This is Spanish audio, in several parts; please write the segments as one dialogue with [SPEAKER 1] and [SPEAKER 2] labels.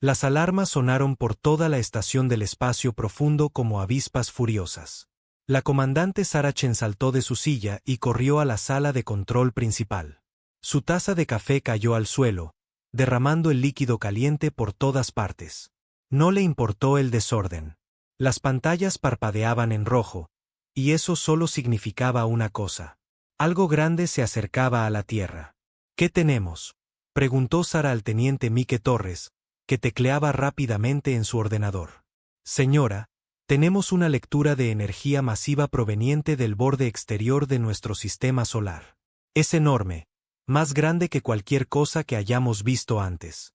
[SPEAKER 1] Las alarmas sonaron por toda la estación del espacio profundo como avispas furiosas. La comandante Sarah Chen saltó de su silla y corrió a la sala de control principal. Su taza de café cayó al suelo, derramando el líquido caliente por todas partes. No le importó el desorden. Las pantallas parpadeaban en rojo, y eso solo significaba una cosa. Algo grande se acercaba a la Tierra. ¿Qué tenemos?, preguntó Sarah al teniente Mike Torres, que tecleaba rápidamente en su ordenador. Señora, tenemos una lectura de energía masiva proveniente del borde exterior de nuestro sistema solar. Es enorme, más grande que cualquier cosa que hayamos visto antes.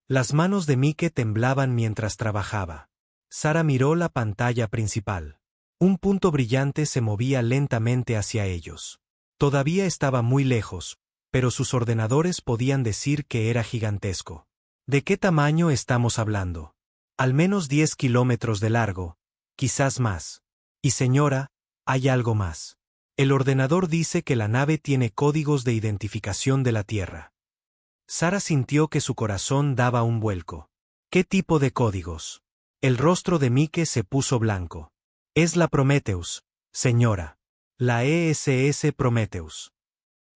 [SPEAKER 1] Las manos de Mike temblaban mientras trabajaba. Sarah miró la pantalla principal. Un punto brillante se movía lentamente hacia ellos. Todavía estaba muy lejos, pero sus ordenadores podían decir que era gigantesco. ¿De qué tamaño estamos hablando? Al menos 10 kilómetros de largo, quizás más. Y señora, hay algo más. El ordenador dice que la nave tiene códigos de identificación de la Tierra. Sarah sintió que su corazón daba un vuelco. ¿Qué tipo de códigos? El rostro de Mike se puso blanco. Es la Prometheus, señora. La ESS Prometheus.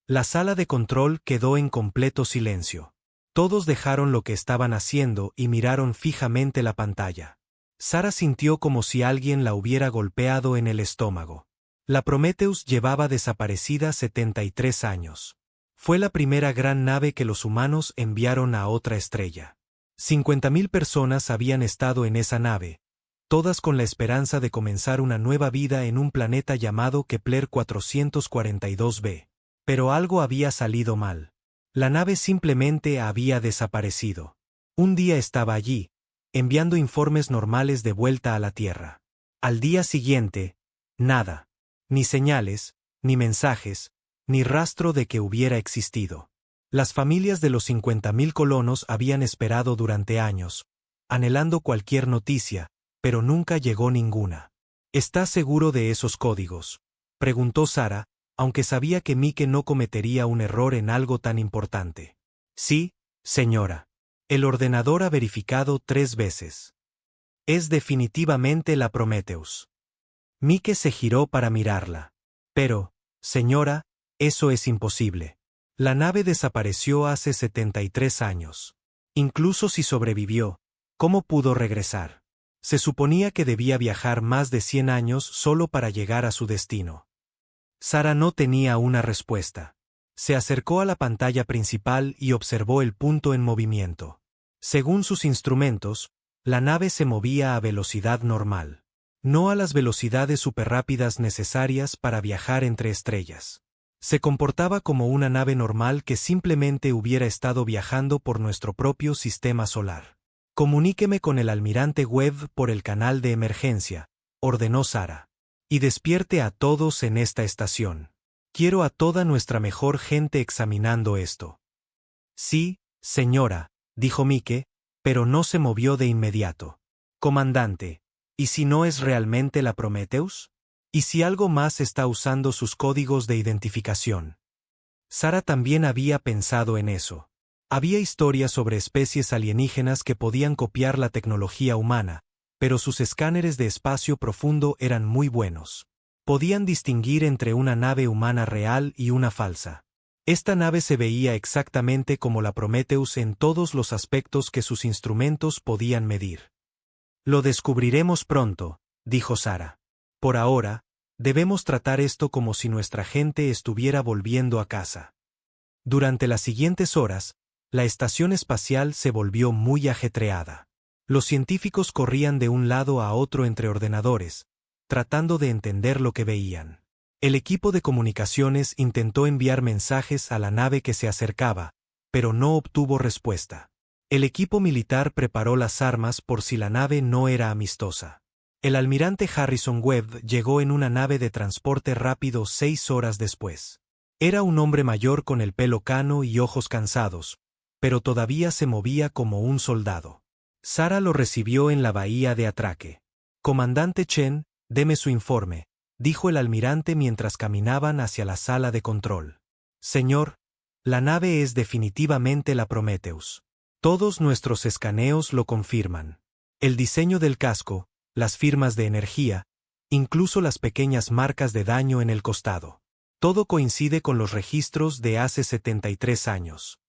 [SPEAKER 1] La sala de control quedó en completo silencio. Todos dejaron lo que estaban haciendo y miraron fijamente la pantalla. Sarah sintió como si alguien la hubiera golpeado en el estómago. La Prometheus llevaba desaparecida 73 años. Fue la primera gran nave que los humanos enviaron a otra estrella. 50.000 personas habían estado en esa nave, todas con la esperanza de comenzar una nueva vida en un planeta llamado Kepler 442b. Pero algo había salido mal. La nave simplemente había desaparecido. Un día estaba allí, enviando informes normales de vuelta a la Tierra. Al día siguiente, nada. Ni señales, ni mensajes, ni rastro de que hubiera existido. Las familias de los 50.000 colonos habían esperado durante años, anhelando cualquier noticia, pero nunca llegó ninguna. ¿Estás seguro de esos códigos?, preguntó Sarah, aunque sabía que Mike no cometería un error en algo tan importante. Sí, señora. El ordenador ha verificado 3 veces. Es definitivamente la Prometheus. Mike se giró para mirarla. Pero, señora, eso es imposible. La nave desapareció hace 73 años. Incluso si sobrevivió, ¿cómo pudo regresar? Se suponía que debía viajar más de 100 años solo para llegar a su destino. Sarah no tenía una respuesta. Se acercó a la pantalla principal y observó el punto en movimiento. Según sus instrumentos, la nave se movía a velocidad normal. No a las velocidades superrápidas necesarias para viajar entre estrellas. Se comportaba como una nave normal que simplemente hubiera estado viajando por nuestro propio sistema solar. Comuníqueme con el almirante Webb por el canal de emergencia, ordenó Sarah. Y despierte a todos en esta estación. Quiero a toda nuestra mejor gente examinando esto. Sí, señora, dijo Mike, pero no se movió de inmediato. Comandante, ¿y si no es realmente la Prometheus? ¿Y si algo más está usando sus códigos de identificación? Sarah también había pensado en eso. Había historias sobre especies alienígenas que podían copiar la tecnología humana, pero sus escáneres de espacio profundo eran muy buenos. Podían distinguir entre una nave humana real y una falsa. Esta nave se veía exactamente como la Prometheus en todos los aspectos que sus instrumentos podían medir. Lo descubriremos pronto, dijo Sarah. Por ahora, debemos tratar esto como si nuestra gente estuviera volviendo a casa. Durante las siguientes horas, la estación espacial se volvió muy ajetreada. Los científicos corrían de un lado a otro entre ordenadores, tratando de entender lo que veían. El equipo de comunicaciones intentó enviar mensajes a la nave que se acercaba, pero no obtuvo respuesta. El equipo militar preparó las armas por si la nave no era amistosa. El almirante Harrison Webb llegó en una nave de transporte rápido 6 horas después. Era un hombre mayor con el pelo cano y ojos cansados, pero todavía se movía como un soldado. Sarah lo recibió en la bahía de atraque. Comandante Chen, deme su informe, dijo el almirante mientras caminaban hacia la sala de control. Señor, la nave es definitivamente la Prometheus. Todos nuestros escaneos lo confirman. El diseño del casco, las firmas de energía, incluso las pequeñas marcas de daño en el costado. Todo coincide con los registros de hace 73 años.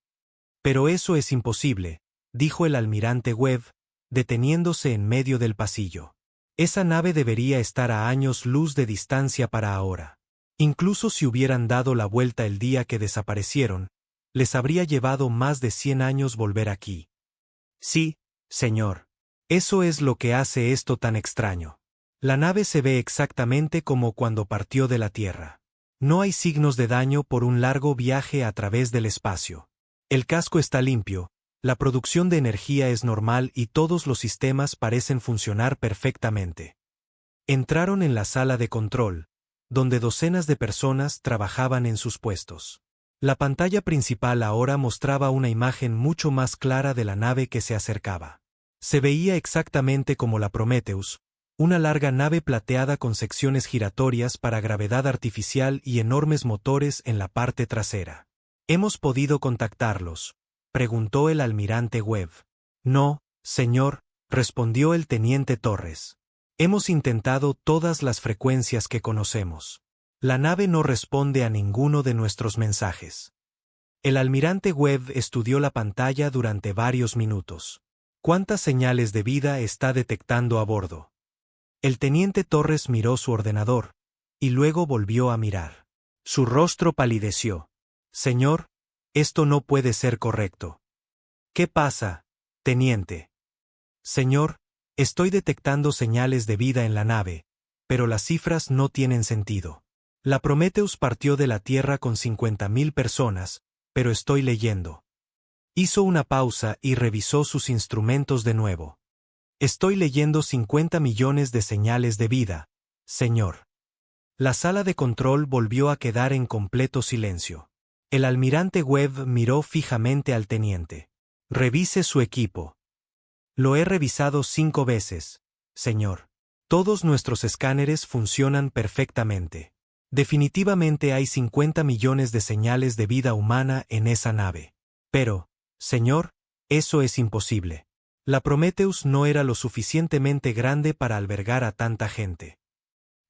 [SPEAKER 1] Pero eso es imposible, dijo el almirante Webb, deteniéndose en medio del pasillo. Esa nave debería estar a años luz de distancia para ahora. Incluso si hubieran dado la vuelta el día que desaparecieron, les habría llevado más de 100 años volver aquí. Sí, señor. Eso es lo que hace esto tan extraño. La nave se ve exactamente como cuando partió de la Tierra. No hay signos de daño por un largo viaje a través del espacio. El casco está limpio, la producción de energía es normal y todos los sistemas parecen funcionar perfectamente. Entraron en la sala de control, donde docenas de personas trabajaban en sus puestos. La pantalla principal ahora mostraba una imagen mucho más clara de la nave que se acercaba. Se veía exactamente como la Prometheus, una larga nave plateada con secciones giratorias para gravedad artificial y enormes motores en la parte trasera. ¿Hemos podido contactarlos?, preguntó el almirante Webb. No, señor, respondió el teniente Torres. Hemos intentado todas las frecuencias que conocemos. La nave no responde a ninguno de nuestros mensajes. El almirante Webb estudió la pantalla durante varios minutos. ¿Cuántas señales de vida está detectando a bordo? El teniente Torres miró su ordenador, y luego volvió a mirar. Su rostro palideció. Señor, esto no puede ser correcto. ¿Qué pasa, teniente? Señor, estoy detectando señales de vida en la nave, pero las cifras no tienen sentido. La Prometheus partió de la Tierra con 50.000 personas, pero estoy leyendo. Hizo una pausa y revisó sus instrumentos de nuevo. Estoy leyendo 50 millones de señales de vida, señor. La sala de control volvió a quedar en completo silencio. El almirante Webb miró fijamente al teniente. Revise su equipo. Lo he revisado 5 veces, señor. Todos nuestros escáneres funcionan perfectamente. Definitivamente hay 50 millones de señales de vida humana en esa nave. Pero, señor, eso es imposible. La Prometheus no era lo suficientemente grande para albergar a tanta gente.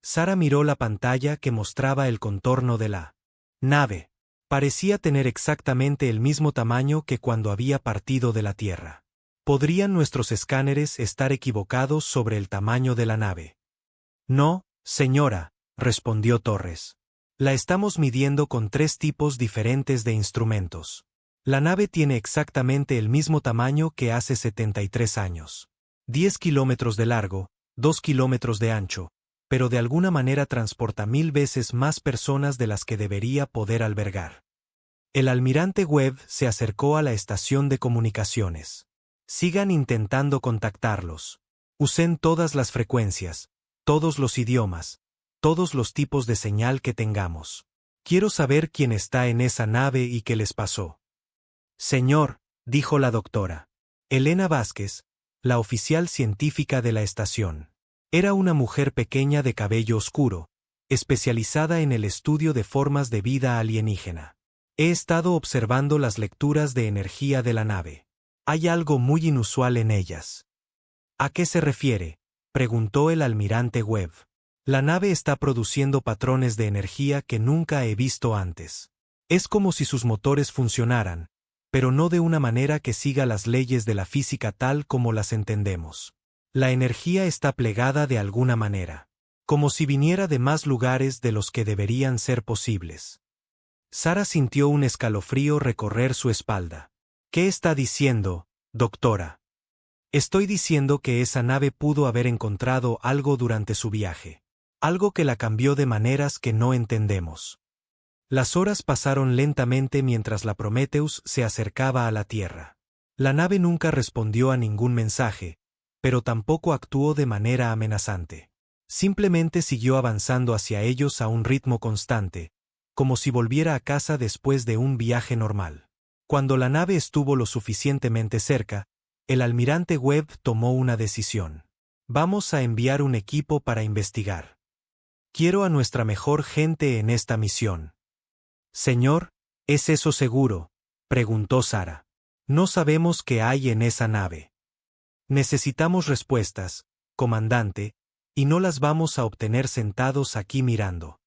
[SPEAKER 1] Sara miró la pantalla que mostraba el contorno de la nave. Parecía tener exactamente el mismo tamaño que cuando había partido de la Tierra. ¿Podrían nuestros escáneres estar equivocados sobre el tamaño de la nave? No, señora, respondió Torres. La estamos midiendo con 3 tipos diferentes de instrumentos. La nave tiene exactamente el mismo tamaño que hace 73 años. 10 kilómetros de largo, 2 kilómetros de ancho, pero de alguna manera transporta 1000 veces más personas de las que debería poder albergar. El almirante Webb se acercó a la estación de comunicaciones. Sigan intentando contactarlos. Usen todas las frecuencias, todos los idiomas, todos los tipos de señal que tengamos. Quiero saber quién está en esa nave y qué les pasó. Señor, dijo la doctora Elena Vázquez, la oficial científica de la estación. Era una mujer pequeña de cabello oscuro, especializada en el estudio de formas de vida alienígena. He estado observando las lecturas de energía de la nave. Hay algo muy inusual en ellas. ¿A qué se refiere?, preguntó el almirante Webb. La nave está produciendo patrones de energía que nunca he visto antes. Es como si sus motores funcionaran, pero no de una manera que siga las leyes de la física tal como las entendemos. La energía está plegada de alguna manera, como si viniera de más lugares de los que deberían ser posibles. Sara sintió un escalofrío recorrer su espalda. ¿Qué está diciendo, doctora? Estoy diciendo que esa nave pudo haber encontrado algo durante su viaje. Algo que la cambió de maneras que no entendemos. Las horas pasaron lentamente mientras la Prometheus se acercaba a la Tierra. La nave nunca respondió a ningún mensaje, pero tampoco actuó de manera amenazante. Simplemente siguió avanzando hacia ellos a un ritmo constante, como si volviera a casa después de un viaje normal. Cuando la nave estuvo lo suficientemente cerca, el almirante Webb tomó una decisión. Vamos a enviar un equipo para investigar. Quiero a nuestra mejor gente en esta misión. Señor, ¿es eso seguro?, preguntó Sara. No sabemos qué hay en esa nave. Necesitamos respuestas, comandante, y no las vamos a obtener sentados aquí mirando.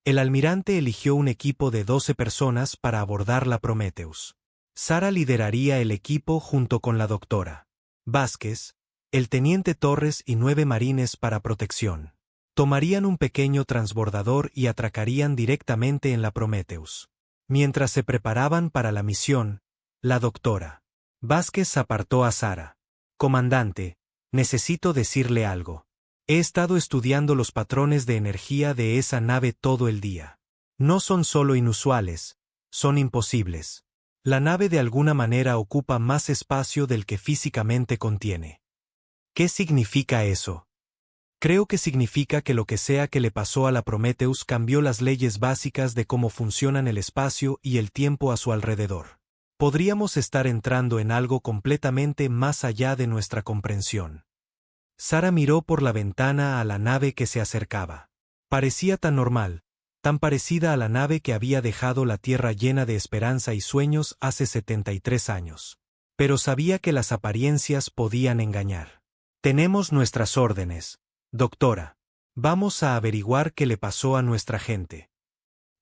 [SPEAKER 1] El almirante eligió un equipo de 12 personas para abordar la Prometheus. Sara lideraría el equipo junto con la doctora Vázquez, el teniente Torres y 9 marines para protección. Tomarían un pequeño transbordador y atracarían directamente en la Prometheus. Mientras se preparaban para la misión, la doctora Vázquez apartó a Sara. Comandante, necesito decirle algo. He estado estudiando los patrones de energía de esa nave todo el día. No son solo inusuales, son imposibles. La nave de alguna manera ocupa más espacio del que físicamente contiene. ¿Qué significa eso? Creo que significa que lo que sea que le pasó a la Prometheus cambió las leyes básicas de cómo funcionan el espacio y el tiempo a su alrededor. Podríamos estar entrando en algo completamente más allá de nuestra comprensión. Sara miró por la ventana a la nave que se acercaba. Parecía tan normal, tan parecida a la nave que había dejado la Tierra llena de esperanza y sueños hace 73 años. Pero sabía que las apariencias podían engañar. Tenemos nuestras órdenes, doctora. Vamos a averiguar qué le pasó a nuestra gente.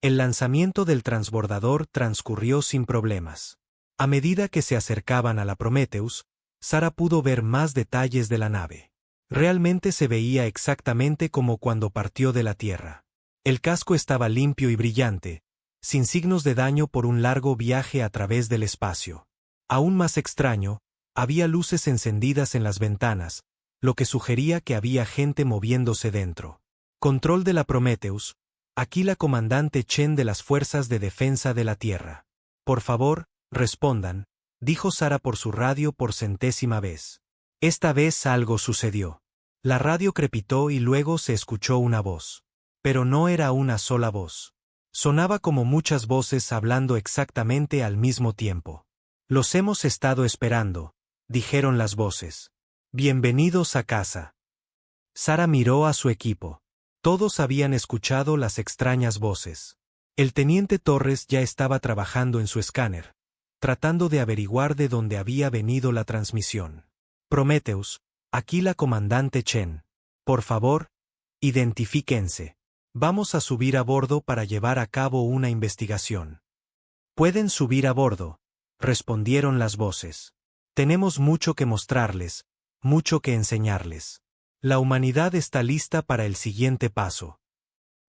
[SPEAKER 1] El lanzamiento del transbordador transcurrió sin problemas. A medida que se acercaban a la Prometheus, Sara pudo ver más detalles de la nave. Realmente se veía exactamente como cuando partió de la Tierra. El casco estaba limpio y brillante, sin signos de daño por un largo viaje a través del espacio. Aún más extraño, había luces encendidas en las ventanas, lo que sugería que había gente moviéndose dentro. Control de la Prometheus, aquí la comandante Chen de las Fuerzas de Defensa de la Tierra. Por favor, respondan, dijo Sara por su radio por 100ª vez. Esta vez algo sucedió. La radio crepitó y luego se escuchó una voz. Pero no era una sola voz. Sonaba como muchas voces hablando exactamente al mismo tiempo. Los hemos estado esperando, dijeron las voces. Bienvenidos a casa. Sara miró a su equipo. Todos habían escuchado las extrañas voces. El teniente Torres ya estaba trabajando en su escáner, tratando de averiguar de dónde había venido la transmisión. Prometheus, aquí la comandante Chen. Por favor, identifíquense. Vamos a subir a bordo para llevar a cabo una investigación. Pueden subir a bordo, respondieron las voces. Tenemos mucho que mostrarles, mucho que enseñarles. La humanidad está lista para el siguiente paso.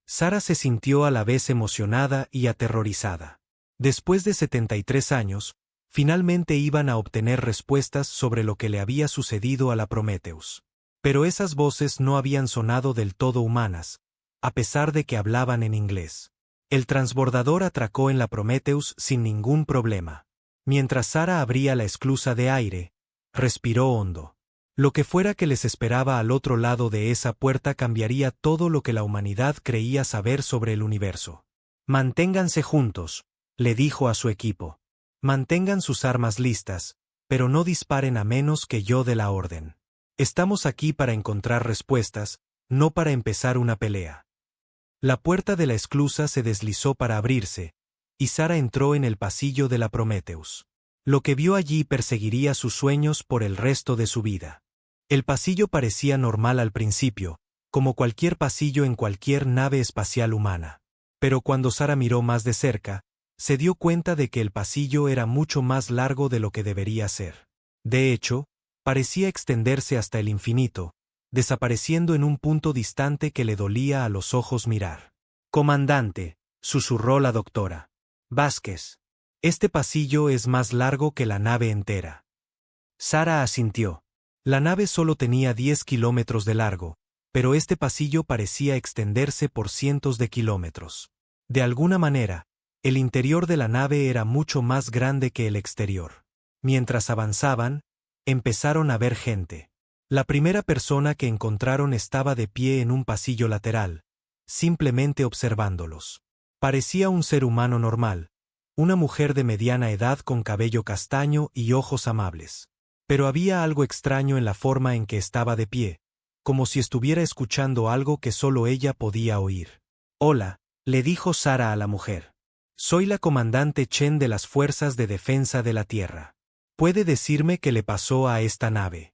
[SPEAKER 1] Sara se sintió a la vez emocionada y aterrorizada. Después de 73 años, finalmente iban a obtener respuestas sobre lo que le había sucedido a la Prometheus. Pero esas voces no habían sonado del todo humanas, a pesar de que hablaban en inglés. El transbordador atracó en la Prometheus sin ningún problema. Mientras Sara abría la esclusa de aire, respiró hondo. Lo que fuera que les esperaba al otro lado de esa puerta cambiaría todo lo que la humanidad creía saber sobre el universo. Manténganse juntos, le dijo a su equipo. Mantengan sus armas listas, pero no disparen a menos que yo dé la orden. Estamos aquí para encontrar respuestas, no para empezar una pelea. La puerta de la esclusa se deslizó para abrirse, y Sara entró en el pasillo de la Prometheus. Lo que vio allí perseguiría sus sueños por el resto de su vida. El pasillo parecía normal al principio, como cualquier pasillo en cualquier nave espacial humana. Pero cuando Sara miró más de cerca, se dio cuenta de que el pasillo era mucho más largo de lo que debería ser. De hecho, parecía extenderse hasta el infinito, desapareciendo en un punto distante que le dolía a los ojos mirar. «Comandante», susurró la doctora Vázquez. «Este pasillo es más largo que la nave entera». Sara asintió. La nave solo tenía 10 kilómetros de largo, pero este pasillo parecía extenderse por cientos de kilómetros. De alguna manera, el interior de la nave era mucho más grande que el exterior. Mientras avanzaban, empezaron a ver gente. La primera persona que encontraron estaba de pie en un pasillo lateral, simplemente observándolos. Parecía un ser humano normal, una mujer de mediana edad con cabello castaño y ojos amables. Pero había algo extraño en la forma en que estaba de pie, como si estuviera escuchando algo que solo ella podía oír. «Hola», le dijo Sara a la mujer. «Soy la comandante Chen de las Fuerzas de Defensa de la Tierra. ¿Puede decirme qué le pasó a esta nave?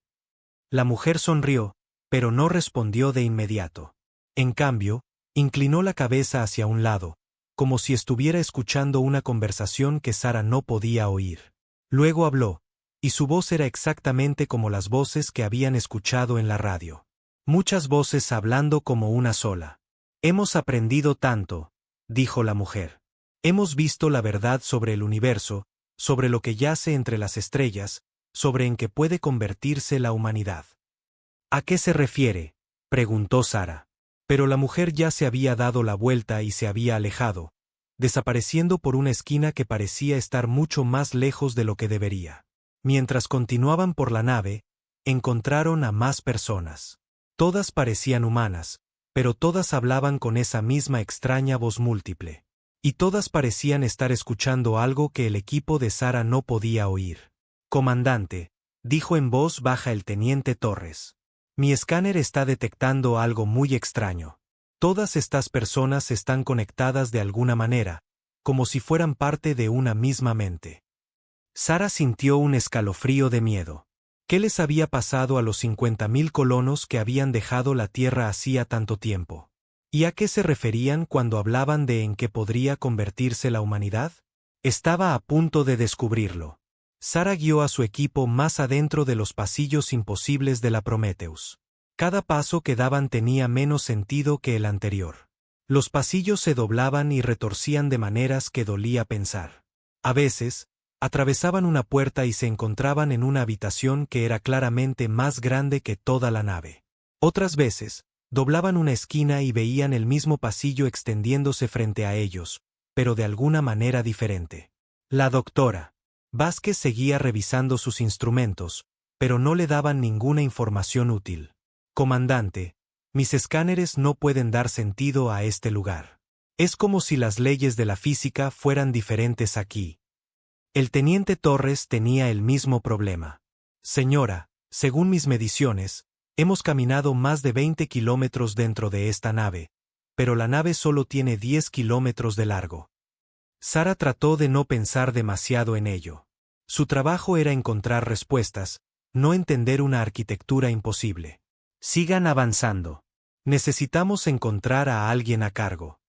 [SPEAKER 1] La mujer sonrió, pero no respondió de inmediato. En cambio, inclinó la cabeza hacia un lado, como si estuviera escuchando una conversación que Sara no podía oír. Luego habló, y su voz era exactamente como las voces que habían escuchado en la radio. Muchas voces hablando como una sola. Hemos aprendido tanto, dijo la mujer. Hemos visto la verdad sobre el universo, sobre lo que yace entre las estrellas, sobre en qué puede convertirse la humanidad. ¿A qué se refiere?, preguntó Sara. Pero la mujer ya se había dado la vuelta y se había alejado, desapareciendo por una esquina que parecía estar mucho más lejos de lo que debería. Mientras continuaban por la nave, encontraron a más personas. Todas parecían humanas, pero todas hablaban con esa misma extraña voz múltiple. Y todas parecían estar escuchando algo que el equipo de Sara no podía oír. Comandante, dijo en voz baja el teniente Torres. Mi escáner está detectando algo muy extraño. Todas estas personas están conectadas de alguna manera, como si fueran parte de una misma mente. Sara sintió un escalofrío de miedo. ¿Qué les había pasado a los 50.000 colonos que habían dejado la Tierra hacía tanto tiempo? ¿Y a qué se referían cuando hablaban de en qué podría convertirse la humanidad? Estaba a punto de descubrirlo. Sara guió a su equipo más adentro de los pasillos imposibles de la Prometheus. Cada paso que daban tenía menos sentido que el anterior. Los pasillos se doblaban y retorcían de maneras que dolía pensar. A veces, atravesaban una puerta y se encontraban en una habitación que era claramente más grande que toda la nave. Otras veces, doblaban una esquina y veían el mismo pasillo extendiéndose frente a ellos, pero de alguna manera diferente. La doctora Vázquez seguía revisando sus instrumentos, pero no le daban ninguna información útil. Comandante, mis escáneres no pueden dar sentido a este lugar. Es como si las leyes de la física fueran diferentes aquí. El teniente Torres tenía el mismo problema. Señora, según mis mediciones, hemos caminado más de 20 kilómetros dentro de esta nave, pero la nave solo tiene 10 kilómetros de largo. Sara trató de no pensar demasiado en ello. Su trabajo era encontrar respuestas, no entender una arquitectura imposible. Sigan avanzando. Necesitamos encontrar a alguien a cargo.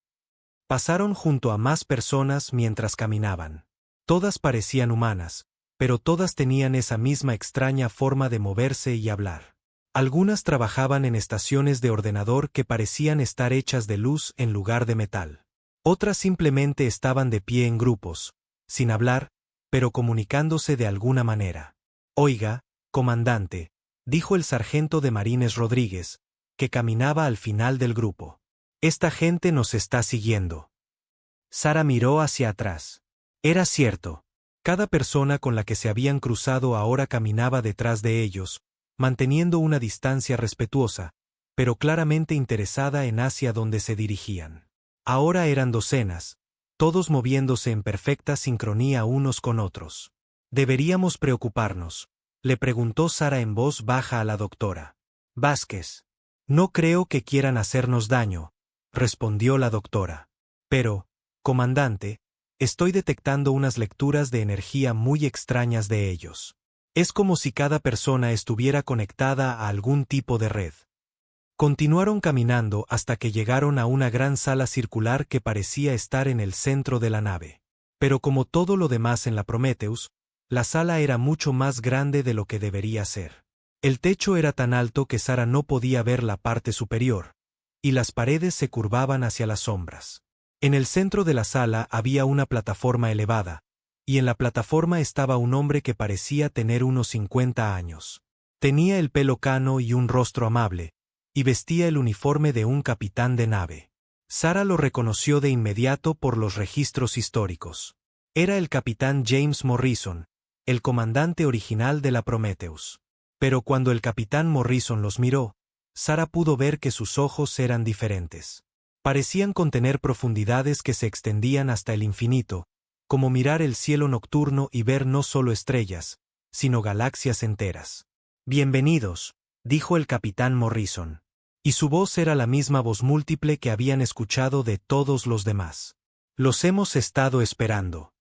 [SPEAKER 1] Pasaron junto a más personas mientras caminaban. Todas parecían humanas, pero todas tenían esa misma extraña forma de moverse y hablar. Algunas trabajaban en estaciones de ordenador que parecían estar hechas de luz en lugar de metal. Otras simplemente estaban de pie en grupos, sin hablar, pero comunicándose de alguna manera. Oiga, comandante, dijo el sargento de Marines Rodríguez, que caminaba al final del grupo. Esta gente nos está siguiendo. Sara miró hacia atrás. Era cierto. Cada persona con la que se habían cruzado ahora caminaba detrás de ellos, manteniendo una distancia respetuosa, pero claramente interesada en hacia donde se dirigían. Ahora eran docenas, todos moviéndose en perfecta sincronía unos con otros. ¿Deberíamos preocuparnos?, le preguntó Sara en voz baja a la doctora Vázquez. No creo que quieran hacernos daño, respondió la doctora. Pero, comandante, estoy detectando unas lecturas de energía muy extrañas de ellos. Es como si cada persona estuviera conectada a algún tipo de red. Continuaron caminando hasta que llegaron a una gran sala circular que parecía estar en el centro de la nave. Pero como todo lo demás en la Prometheus, la sala era mucho más grande de lo que debería ser. El techo era tan alto que Sara no podía ver la parte superior, y las paredes se curvaban hacia las sombras. En el centro de la sala había una plataforma elevada, y en la plataforma estaba un hombre que parecía tener unos 50 años. Tenía el pelo cano y un rostro amable, y vestía el uniforme de un capitán de nave. Sara lo reconoció de inmediato por los registros históricos. Era el capitán James Morrison, el comandante original de la Prometheus. Pero cuando el capitán Morrison los miró, Sara pudo ver que sus ojos eran diferentes. Parecían contener profundidades que se extendían hasta el infinito, como mirar el cielo nocturno y ver no solo estrellas, sino galaxias enteras. Bienvenidos, dijo el capitán Morrison. Y su voz era la misma voz múltiple que habían escuchado de todos los demás. Los hemos estado esperando.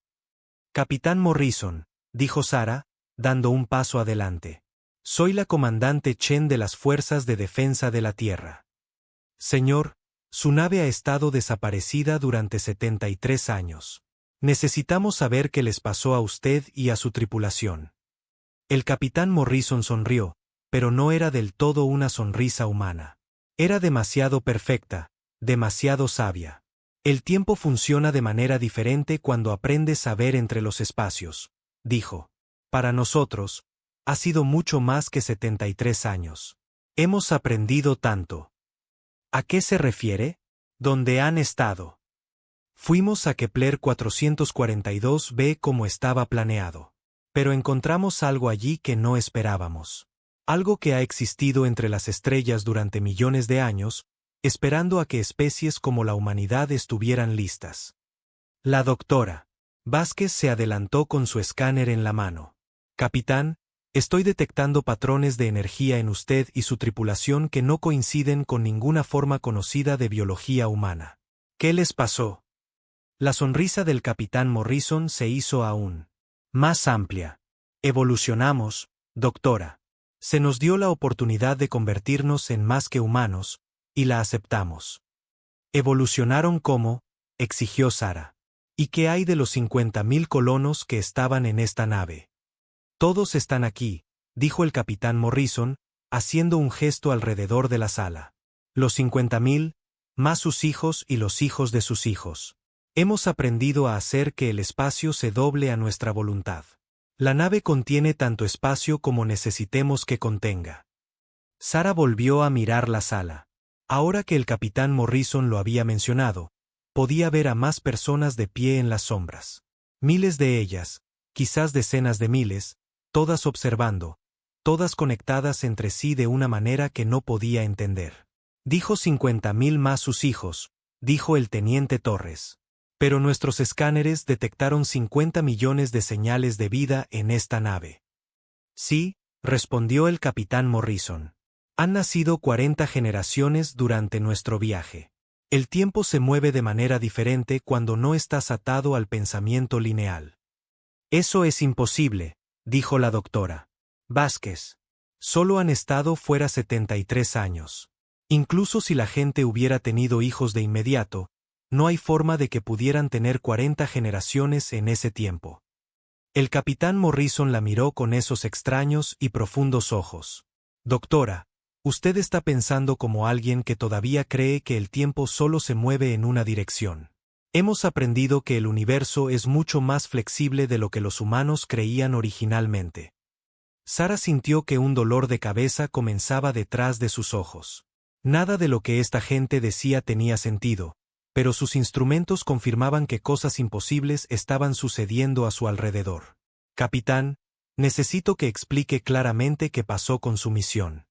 [SPEAKER 1] Capitán Morrison, dijo Sara, dando un paso adelante. Soy la comandante Chen de las Fuerzas de Defensa de la Tierra. Señor, su nave ha estado desaparecida durante 73 años. Necesitamos saber qué les pasó a usted y a su tripulación. El capitán Morrison sonrió, pero no era del todo una sonrisa humana. Era demasiado perfecta, demasiado sabia. El tiempo funciona de manera diferente cuando aprendes a ver entre los espacios, dijo. Para nosotros, ha sido mucho más que 73 años. Hemos aprendido tanto. ¿A qué se refiere? ¿Dónde han estado? Fuimos a Kepler 442b como estaba planeado. Pero encontramos algo allí que no esperábamos. Algo que ha existido entre las estrellas durante millones de años, esperando a que especies como la humanidad estuvieran listas. La doctora Vázquez se adelantó con su escáner en la mano. Capitán, estoy detectando patrones de energía en usted y su tripulación que no coinciden con ninguna forma conocida de biología humana. ¿Qué les pasó? La sonrisa del capitán Morrison se hizo aún más amplia. Evolucionamos, doctora. Se nos dio la oportunidad de convertirnos en más que humanos, y la aceptamos. ¿Evolucionaron cómo?, exigió Sara. ¿Y qué hay de los 50.000 colonos que estaban en esta nave? Todos están aquí, dijo el capitán Morrison, haciendo un gesto alrededor de la sala. Los 50.000, más sus hijos y los hijos de sus hijos. Hemos aprendido a hacer que el espacio se doble a nuestra voluntad. La nave contiene tanto espacio como necesitemos que contenga. Sara volvió a mirar la sala. Ahora que el capitán Morrison lo había mencionado, podía ver a más personas de pie en las sombras. Miles de ellas, quizás decenas de miles, todas observando, todas conectadas entre sí de una manera que no podía entender. Dijo 50.000 más sus hijos, dijo el teniente Torres. Pero nuestros escáneres detectaron 50 millones de señales de vida en esta nave. Sí, respondió el capitán Morrison. Han nacido 40 generaciones durante nuestro viaje. El tiempo se mueve de manera diferente cuando no estás atado al pensamiento lineal. Eso es imposible, dijo la doctora Vázquez. Solo han estado fuera 73 años. Incluso si la gente hubiera tenido hijos de inmediato, no hay forma de que pudieran tener 40 generaciones en ese tiempo. El capitán Morrison la miró con esos extraños y profundos ojos. Doctora, usted está pensando como alguien que todavía cree que el tiempo solo se mueve en una dirección. Hemos aprendido que el universo es mucho más flexible de lo que los humanos creían originalmente. Sara sintió que un dolor de cabeza comenzaba detrás de sus ojos. Nada de lo que esta gente decía tenía sentido, pero sus instrumentos confirmaban que cosas imposibles estaban sucediendo a su alrededor. Capitán, necesito que explique claramente qué pasó con su misión.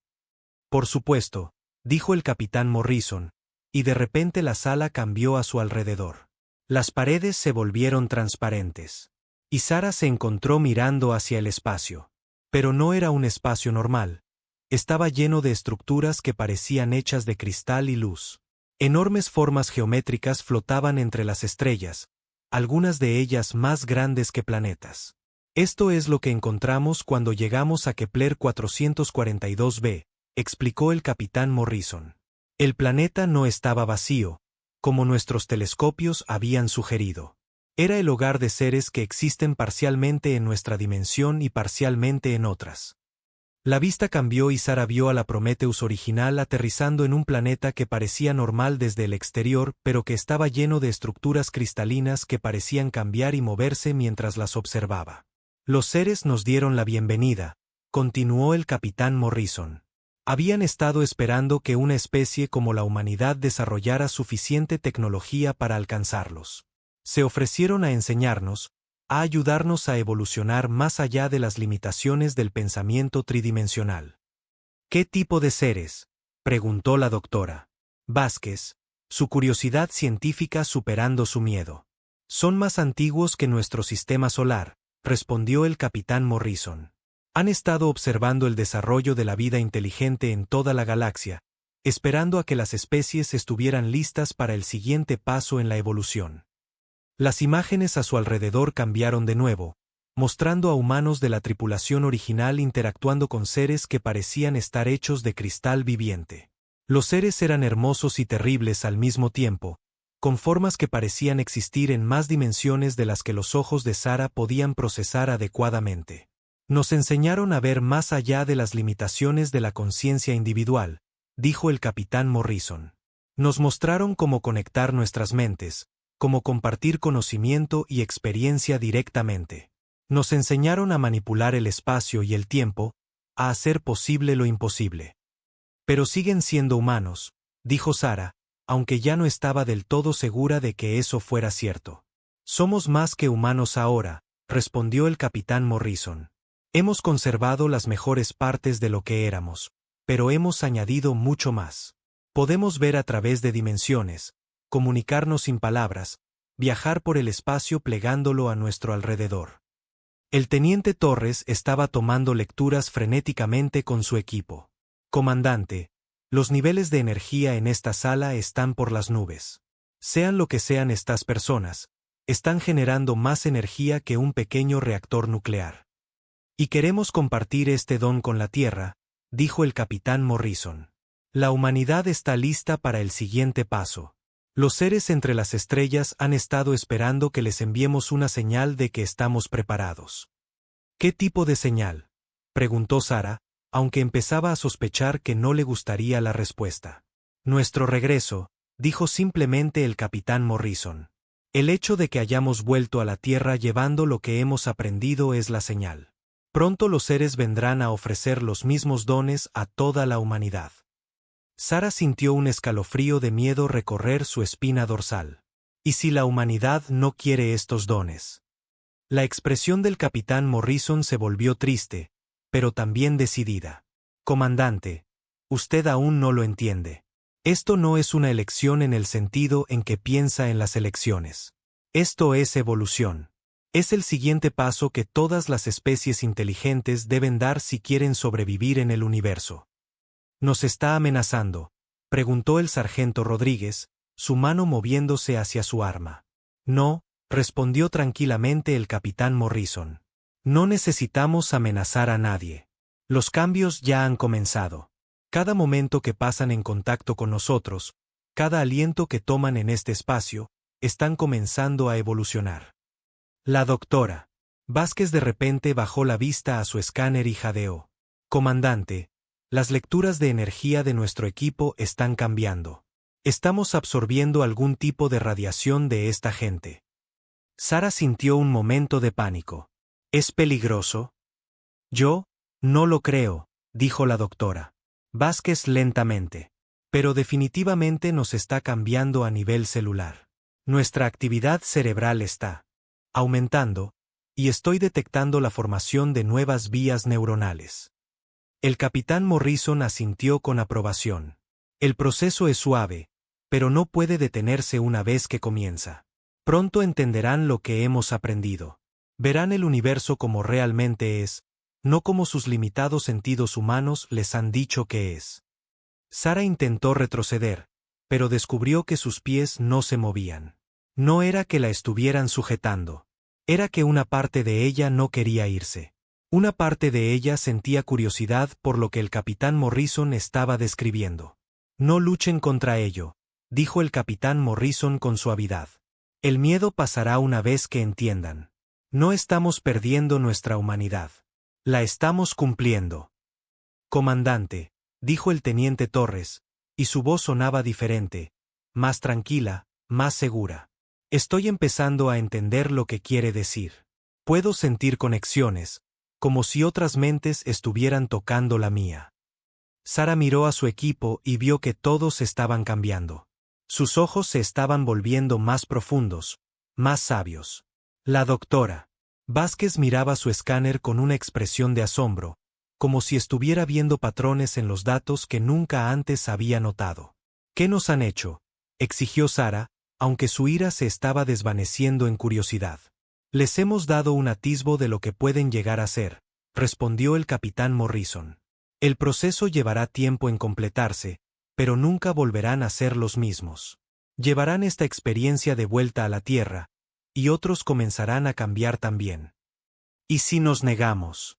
[SPEAKER 1] Por supuesto, dijo el capitán Morrison, y de repente la sala cambió a su alrededor. Las paredes se volvieron transparentes. Y Sara se encontró mirando hacia el espacio. Pero no era un espacio normal. Estaba lleno de estructuras que parecían hechas de cristal y luz. Enormes formas geométricas flotaban entre las estrellas, algunas de ellas más grandes que planetas. Esto es lo que encontramos cuando llegamos a Kepler 442b, explicó el capitán Morrison. El planeta no estaba vacío, como nuestros telescopios habían sugerido. Era el hogar de seres que existen parcialmente en nuestra dimensión y parcialmente en otras. La vista cambió y Sara vio a la Prometheus original aterrizando en un planeta que parecía normal desde el exterior, pero que estaba lleno de estructuras cristalinas que parecían cambiar y moverse mientras las observaba. Los seres nos dieron la bienvenida, continuó el capitán Morrison. Habían estado esperando que una especie como la humanidad desarrollara suficiente tecnología para alcanzarlos. Se ofrecieron a enseñarnos, a ayudarnos a evolucionar más allá de las limitaciones del pensamiento tridimensional. ¿Qué tipo de seres?, preguntó la doctora Vázquez, su curiosidad científica superando su miedo. Son más antiguos que nuestro sistema solar, respondió el capitán Morrison. Han estado observando el desarrollo de la vida inteligente en toda la galaxia, esperando a que las especies estuvieran listas para el siguiente paso en la evolución. Las imágenes a su alrededor cambiaron de nuevo, mostrando a humanos de la tripulación original interactuando con seres que parecían estar hechos de cristal viviente. Los seres eran hermosos y terribles al mismo tiempo, con formas que parecían existir en más dimensiones de las que los ojos de Sarah podían procesar adecuadamente. Nos enseñaron a ver más allá de las limitaciones de la conciencia individual, dijo el capitán Morrison. Nos mostraron cómo conectar nuestras mentes, cómo compartir conocimiento y experiencia directamente. Nos enseñaron a manipular el espacio y el tiempo, a hacer posible lo imposible. Pero siguen siendo humanos, dijo Sarah, aunque ya no estaba del todo segura de que eso fuera cierto. Somos más que humanos ahora, respondió el capitán Morrison. Hemos conservado las mejores partes de lo que éramos, pero hemos añadido mucho más. Podemos ver a través de dimensiones, comunicarnos sin palabras, viajar por el espacio plegándolo a nuestro alrededor. El teniente Torres estaba tomando lecturas frenéticamente con su equipo. Comandante, los niveles de energía en esta sala están por las nubes. Sean lo que sean estas personas, están generando más energía que un pequeño reactor nuclear. Y queremos compartir este don con la Tierra, dijo el capitán Morrison. La humanidad está lista para el siguiente paso. Los seres entre las estrellas han estado esperando que les enviemos una señal de que estamos preparados. ¿Qué tipo de señal?, preguntó Sarah, aunque empezaba a sospechar que no le gustaría la respuesta. Nuestro regreso, dijo simplemente el capitán Morrison. El hecho de que hayamos vuelto a la Tierra llevando lo que hemos aprendido es la señal. Pronto los seres vendrán a ofrecer los mismos dones a toda la humanidad. Sarah sintió un escalofrío de miedo recorrer su espina dorsal. ¿Y si la humanidad no quiere estos dones? La expresión del capitán Morrison se volvió triste, pero también decidida. Comandante, usted aún no lo entiende. Esto no es una elección en el sentido en que piensa en las elecciones. Esto es evolución. Es el siguiente paso que todas las especies inteligentes deben dar si quieren sobrevivir en el universo. ¿Nos está amenazando?, preguntó el sargento Rodríguez, su mano moviéndose hacia su arma. No, respondió tranquilamente el capitán Morrison. No necesitamos amenazar a nadie. Los cambios ya han comenzado. Cada momento que pasan en contacto con nosotros, cada aliento que toman en este espacio, están comenzando a evolucionar. La doctora Vázquez de repente bajó la vista a su escáner y jadeó. Comandante, las lecturas de energía de nuestro equipo están cambiando. Estamos absorbiendo algún tipo de radiación de esta gente. Sarah sintió un momento de pánico. ¿Es peligroso? Yo no lo creo, dijo la doctora Vázquez lentamente. Pero definitivamente nos está cambiando a nivel celular. Nuestra actividad cerebral está aumentando, y estoy detectando la formación de nuevas vías neuronales. El capitán Morrison asintió con aprobación. El proceso es suave, pero no puede detenerse una vez que comienza. Pronto entenderán lo que hemos aprendido. Verán el universo como realmente es, no como sus limitados sentidos humanos les han dicho que es. Sarah intentó retroceder, pero descubrió que sus pies no se movían. No era que la estuvieran sujetando. Era que una parte de ella no quería irse. Una parte de ella sentía curiosidad por lo que el capitán Morrison estaba describiendo. No luchen contra ello, dijo el capitán Morrison con suavidad. El miedo pasará una vez que entiendan. No estamos perdiendo nuestra humanidad. La estamos cumpliendo. Comandante, dijo el teniente Torres, y su voz sonaba diferente, más tranquila, más segura. Estoy empezando a entender lo que quiere decir. Puedo sentir conexiones, como si otras mentes estuvieran tocando la mía. Sarah miró a su equipo y vio que todos estaban cambiando. Sus ojos se estaban volviendo más profundos, más sabios. La doctora Vázquez miraba su escáner con una expresión de asombro, como si estuviera viendo patrones en los datos que nunca antes había notado. ¿Qué nos han hecho?, exigió Sarah, aunque su ira se estaba desvaneciendo en curiosidad. Les hemos dado un atisbo de lo que pueden llegar a ser, respondió el capitán Morrison. El proceso llevará tiempo en completarse, pero nunca volverán a ser los mismos. Llevarán esta experiencia de vuelta a la Tierra, y otros comenzarán a cambiar también. ¿Y si nos negamos?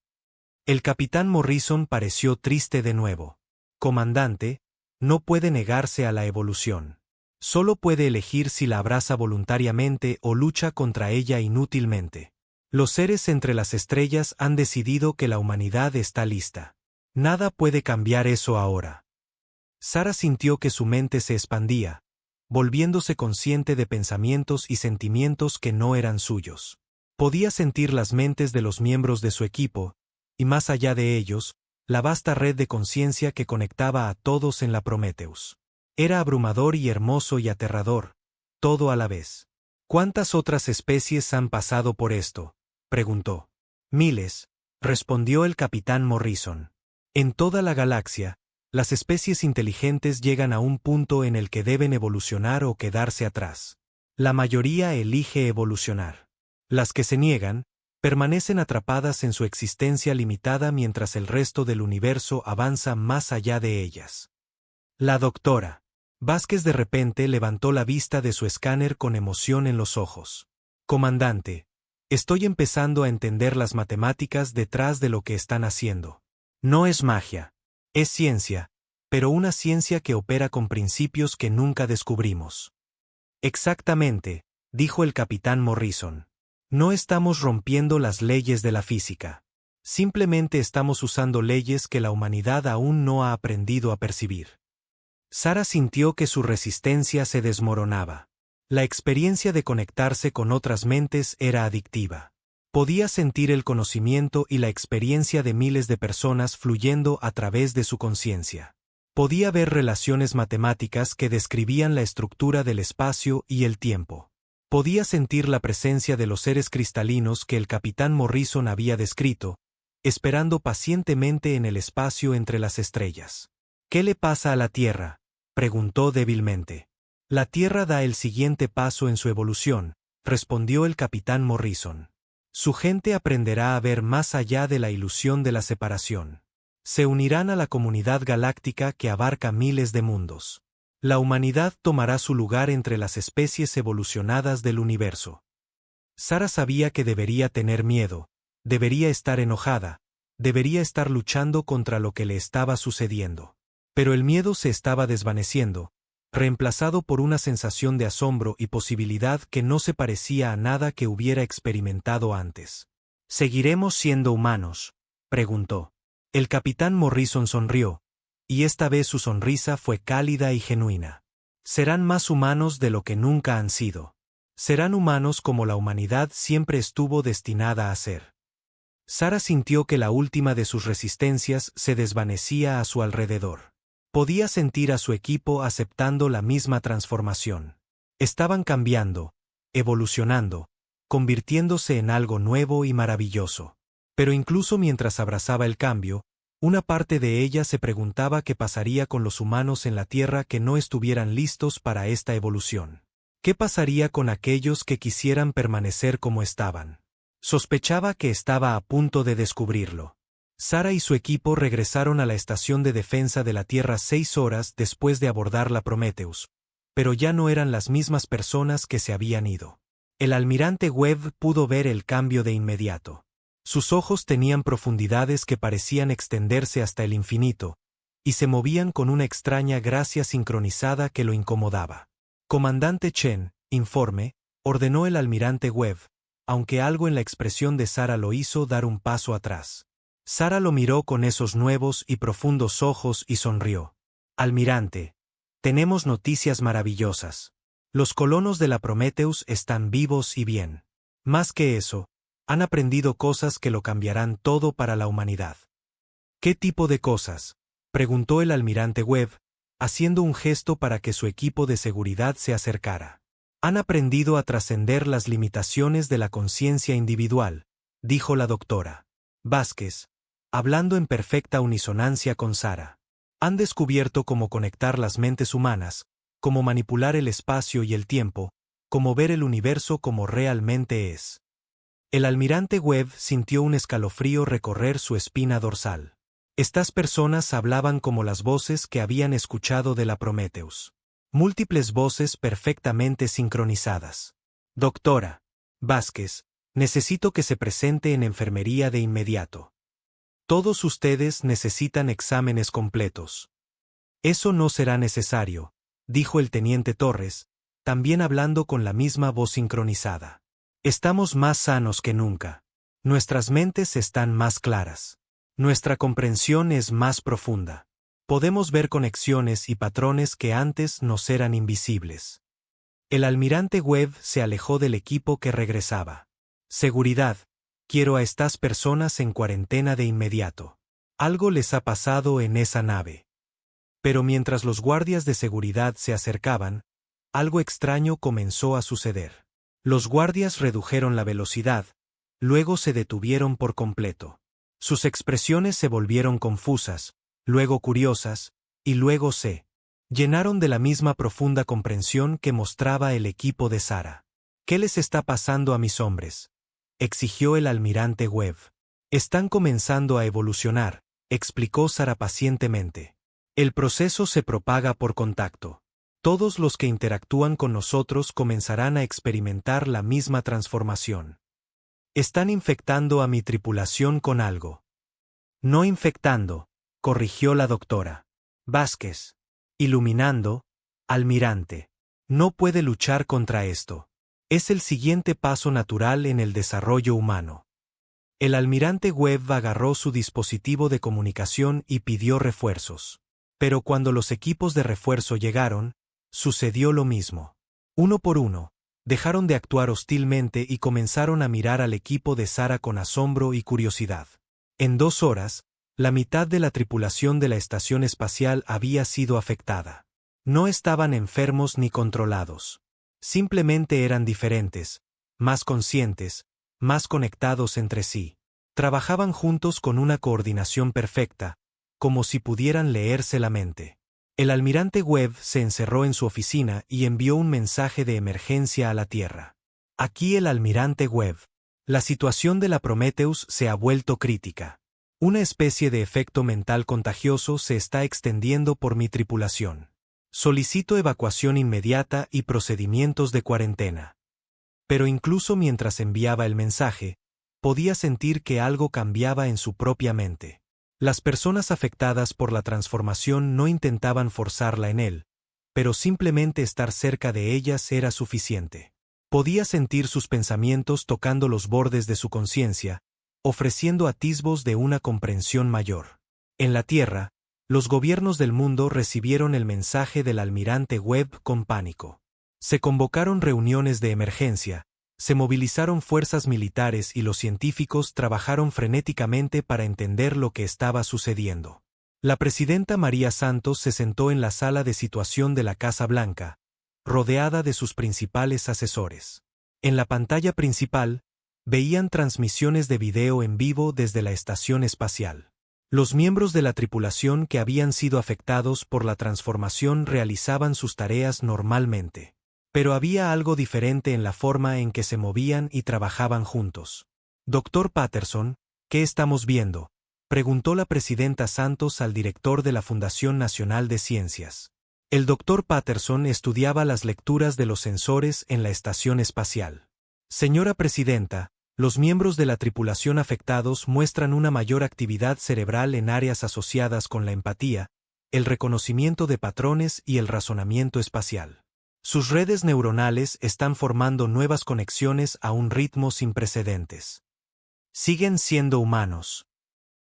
[SPEAKER 1] El capitán Morrison pareció triste de nuevo. Comandante, no puede negarse a la evolución. Solo puede elegir si la abraza voluntariamente o lucha contra ella inútilmente. Los seres entre las estrellas han decidido que la humanidad está lista. Nada puede cambiar eso ahora. Sara sintió que su mente se expandía, volviéndose consciente de pensamientos y sentimientos que no eran suyos. Podía sentir las mentes de los miembros de su equipo, y más allá de ellos, la vasta red de conciencia que conectaba a todos en la Prometheus. Era abrumador y hermoso y aterrador, todo a la vez. ¿Cuántas otras especies han pasado por esto?, preguntó. Miles, respondió el capitán Morrison. En toda la galaxia, las especies inteligentes llegan a un punto en el que deben evolucionar o quedarse atrás. La mayoría elige evolucionar. Las que se niegan, permanecen atrapadas en su existencia limitada mientras el resto del universo avanza más allá de ellas. La doctora Vázquez de repente levantó la vista de su escáner con emoción en los ojos. Comandante, estoy empezando a entender las matemáticas detrás de lo que están haciendo. No es magia. Es ciencia, pero una ciencia que opera con principios que nunca descubrimos. Exactamente, dijo el capitán Morrison. No estamos rompiendo las leyes de la física. Simplemente estamos usando leyes que la humanidad aún no ha aprendido a percibir. Sara sintió que su resistencia se desmoronaba. La experiencia de conectarse con otras mentes era adictiva. Podía sentir el conocimiento y la experiencia de miles de personas fluyendo a través de su conciencia. Podía ver relaciones matemáticas que describían la estructura del espacio y el tiempo. Podía sentir la presencia de los seres cristalinos que el capitán Morrison había descrito, esperando pacientemente en el espacio entre las estrellas. ¿Qué le pasa a la Tierra?, preguntó débilmente. La Tierra da el siguiente paso en su evolución, respondió el capitán Morrison. Su gente aprenderá a ver más allá de la ilusión de la separación. Se unirán a la comunidad galáctica que abarca miles de mundos. La humanidad tomará su lugar entre las especies evolucionadas del universo. Sara sabía que debería tener miedo, debería estar enojada, debería estar luchando contra lo que le estaba sucediendo. Pero el miedo se estaba desvaneciendo, reemplazado por una sensación de asombro y posibilidad que no se parecía a nada que hubiera experimentado antes. ¿Seguiremos siendo humanos?, preguntó. El capitán Morrison sonrió, y esta vez su sonrisa fue cálida y genuina. Serán más humanos de lo que nunca han sido. Serán humanos como la humanidad siempre estuvo destinada a ser. Sara sintió que la última de sus resistencias se desvanecía a su alrededor. Podía sentir a su equipo aceptando la misma transformación. Estaban cambiando, evolucionando, convirtiéndose en algo nuevo y maravilloso. Pero incluso mientras abrazaba el cambio, una parte de ella se preguntaba qué pasaría con los humanos en la Tierra que no estuvieran listos para esta evolución. ¿Qué pasaría con aquellos que quisieran permanecer como estaban? Sospechaba que estaba a punto de descubrirlo. Sara y su equipo regresaron a la estación de defensa de la Tierra 6 horas después de abordar la Prometheus, pero ya no eran las mismas personas que se habían ido. El almirante Webb pudo ver el cambio de inmediato. Sus ojos tenían profundidades que parecían extenderse hasta el infinito, y se movían con una extraña gracia sincronizada que lo incomodaba. Comandante Chen, informe, ordenó el almirante Webb, aunque algo en la expresión de Sara lo hizo dar un paso atrás. Sara lo miró con esos nuevos y profundos ojos y sonrió. Almirante, tenemos noticias maravillosas. Los colonos de la Prometheus están vivos y bien. Más que eso, han aprendido cosas que lo cambiarán todo para la humanidad. ¿Qué tipo de cosas?, preguntó el almirante Webb, haciendo un gesto para que su equipo de seguridad se acercara. Han aprendido a trascender las limitaciones de la conciencia individual, dijo la doctora Vázquez, hablando en perfecta unisonancia con Sara. Han descubierto cómo conectar las mentes humanas, cómo manipular el espacio y el tiempo, cómo ver el universo como realmente es. El almirante Webb sintió un escalofrío recorrer su espina dorsal. Estas personas hablaban como las voces que habían escuchado de la Prometheus. Múltiples voces perfectamente sincronizadas. Doctora Vázquez, Necesito que se presente en enfermería de inmediato. Todos ustedes necesitan exámenes completos. Eso no será necesario, dijo el teniente Torres, también hablando con la misma voz sincronizada. Estamos más sanos que nunca. Nuestras mentes están más claras. Nuestra comprensión es más profunda. Podemos ver conexiones y patrones que antes nos eran invisibles. El almirante Webb se alejó del equipo que regresaba. Seguridad, quiero a estas personas en cuarentena de inmediato. Algo les ha pasado en esa nave. Pero mientras los guardias de seguridad se acercaban, algo extraño comenzó a suceder. Los guardias redujeron la velocidad, luego se detuvieron por completo. Sus expresiones se volvieron confusas, luego curiosas, y luego se llenaron de la misma profunda comprensión que mostraba el equipo de Sara. ¿Qué les está pasando a mis hombres?, exigió el almirante Webb. Están comenzando a evolucionar, explicó Sara pacientemente. El proceso se propaga por contacto. Todos los que interactúan con nosotros comenzarán a experimentar la misma transformación. Están infectando a mi tripulación con algo. No infectando, corrigió la doctora Vázquez. Iluminando, almirante. No puede luchar contra esto. Es el siguiente paso natural en el desarrollo humano. El almirante Webb agarró su dispositivo de comunicación y pidió refuerzos. Pero cuando los equipos de refuerzo llegaron, sucedió lo mismo. Uno por uno, dejaron de actuar hostilmente y comenzaron a mirar al equipo de Sara con asombro y curiosidad. En 2 horas, la mitad de la tripulación de la estación espacial había sido afectada. No estaban enfermos ni controlados. Simplemente eran diferentes, más conscientes, más conectados entre sí. Trabajaban juntos con una coordinación perfecta, como si pudieran leerse la mente. El almirante Webb se encerró en su oficina y envió un mensaje de emergencia a la Tierra. Aquí el almirante Webb. La situación de la Prometheus se ha vuelto crítica. Una especie de efecto mental contagioso se está extendiendo por mi tripulación. Solicito evacuación inmediata y procedimientos de cuarentena. Pero incluso mientras enviaba el mensaje, podía sentir que algo cambiaba en su propia mente. Las personas afectadas por la transformación no intentaban forzarla en él, pero simplemente estar cerca de ellas era suficiente. Podía sentir sus pensamientos tocando los bordes de su conciencia, ofreciendo atisbos de una comprensión mayor. En la Tierra, los gobiernos del mundo recibieron el mensaje del almirante Webb con pánico. Se convocaron reuniones de emergencia, se movilizaron fuerzas militares y los científicos trabajaron frenéticamente para entender lo que estaba sucediendo. La presidenta María Santos se sentó en la sala de situación de la Casa Blanca, rodeada de sus principales asesores. En la pantalla principal, veían transmisiones de video en vivo desde la estación espacial. Los miembros de la tripulación que habían sido afectados por la transformación realizaban sus tareas normalmente. Pero había algo diferente en la forma en que se movían y trabajaban juntos. Dr. Patterson, ¿qué estamos viendo?, preguntó la presidenta Santos al director de la Fundación Nacional de Ciencias. El Dr. Patterson estudiaba las lecturas de los sensores en la estación espacial. Señora presidenta, los miembros de la tripulación afectados muestran una mayor actividad cerebral en áreas asociadas con la empatía, el reconocimiento de patrones y el razonamiento espacial. Sus redes neuronales están formando nuevas conexiones a un ritmo sin precedentes. ¿Siguen siendo humanos?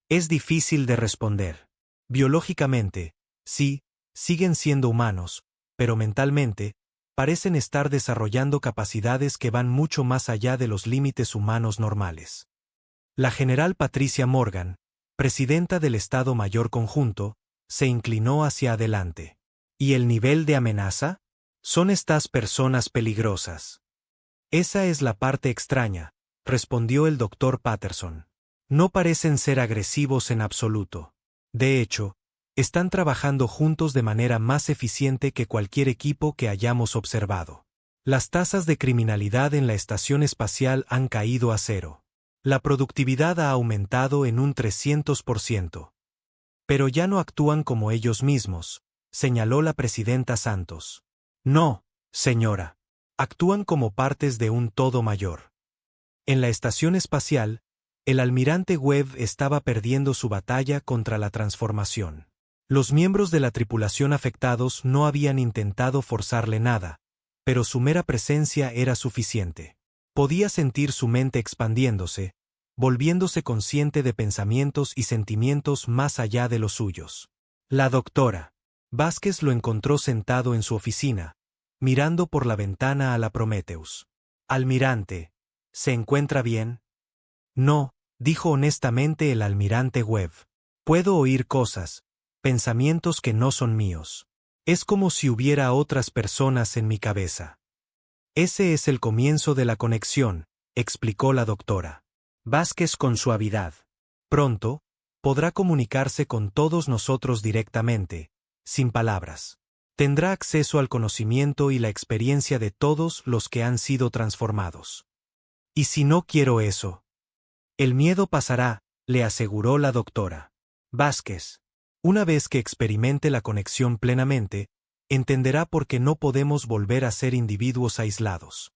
[SPEAKER 1] Es difícil de responder. Biológicamente, sí, siguen siendo humanos, pero mentalmente, parecen estar desarrollando capacidades que van mucho más allá de los límites humanos normales. La general Patricia Morgan, presidenta del Estado Mayor Conjunto, se inclinó hacia adelante. ¿Y el nivel de amenaza? Son estas personas peligrosas. Esa es la parte extraña, respondió el Dr. Patterson. No parecen ser agresivos en absoluto. De hecho, están trabajando juntos de manera más eficiente que cualquier equipo que hayamos observado. Las tasas de criminalidad en la estación espacial han caído a 0. La productividad ha aumentado en un 300%. Pero ya no actúan como ellos mismos, señaló la presidenta Santos. No, señora. Actúan como partes de un todo mayor. En la estación espacial, el almirante Webb estaba perdiendo su batalla contra la transformación. Los miembros de la tripulación afectados no habían intentado forzarle nada, pero su mera presencia era suficiente. Podía sentir su mente expandiéndose, volviéndose consciente de pensamientos y sentimientos más allá de los suyos. La doctora Vázquez lo encontró sentado en su oficina, mirando por la ventana a la Prometheus. Almirante, ¿se encuentra bien? No, dijo honestamente el almirante Webb. Puedo oír cosas, pensamientos que no son míos. Es como si hubiera otras personas en mi cabeza. Ese es el comienzo de la conexión, explicó la doctora Vázquez con suavidad. Pronto, podrá comunicarse con todos nosotros directamente, sin palabras. Tendrá acceso al conocimiento y la experiencia de todos los que han sido transformados. ¿Y si no quiero eso? El miedo pasará, le aseguró la doctora Vázquez. Una vez que experimente la conexión plenamente, entenderá por qué no podemos volver a ser individuos aislados.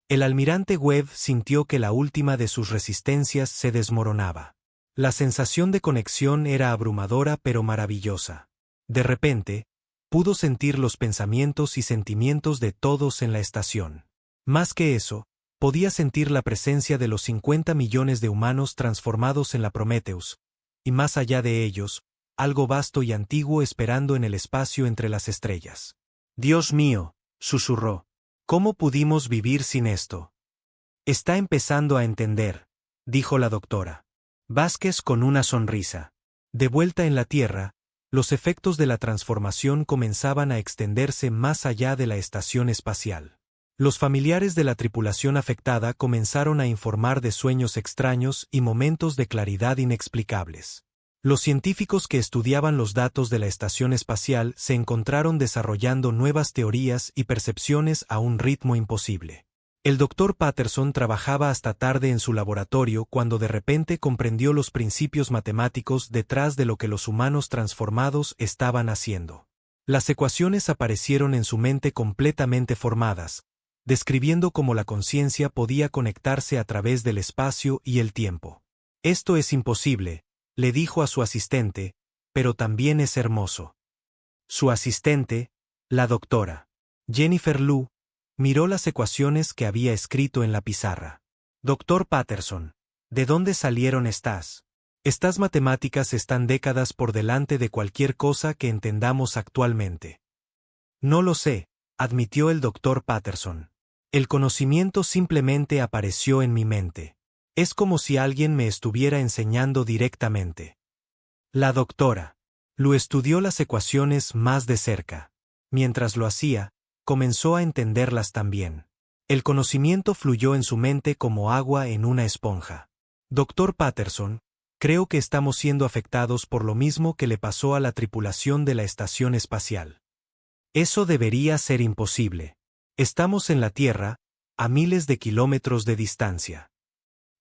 [SPEAKER 1] El almirante Webb sintió que la última de sus resistencias se desmoronaba. La sensación de conexión era abrumadora pero maravillosa. De repente, pudo sentir los pensamientos y sentimientos de todos en la estación. Más que eso, podía sentir la presencia de los 50 millones de humanos transformados en la Prometheus, y más allá de ellos, algo vasto y antiguo esperando en el espacio entre las estrellas. Dios mío, susurró. ¿Cómo pudimos vivir sin esto? Está empezando a entender, dijo la doctora Vázquez con una sonrisa. De vuelta en la Tierra, los efectos de la transformación comenzaban a extenderse más allá de la estación espacial. Los familiares de la tripulación afectada comenzaron a informar de sueños extraños y momentos de claridad inexplicables. Los científicos que estudiaban los datos de la estación espacial se encontraron desarrollando nuevas teorías y percepciones a un ritmo imposible. El Dr. Patterson trabajaba hasta tarde en su laboratorio cuando de repente comprendió los principios matemáticos detrás de lo que los humanos transformados estaban haciendo. Las ecuaciones aparecieron en su mente completamente formadas, describiendo cómo la conciencia podía conectarse a través del espacio y el tiempo. Esto es imposible, le dijo a su asistente, pero también es hermoso. Su asistente, la doctora Jennifer Lu, miró las ecuaciones que había escrito en la pizarra. Dr. Patterson, ¿de dónde salieron estas? Estas matemáticas están décadas por delante de cualquier cosa que entendamos actualmente. No lo sé, admitió el Dr. Patterson. El conocimiento simplemente apareció en mi mente. Es como si alguien me estuviera enseñando directamente. La doctora Lu estudió las ecuaciones más de cerca. Mientras lo hacía, comenzó a entenderlas también. El conocimiento fluyó en su mente como agua en una esponja. Dr. Patterson, creo que estamos siendo afectados por lo mismo que le pasó a la tripulación de la estación espacial. Eso debería ser imposible. Estamos en la Tierra, a miles de kilómetros de distancia.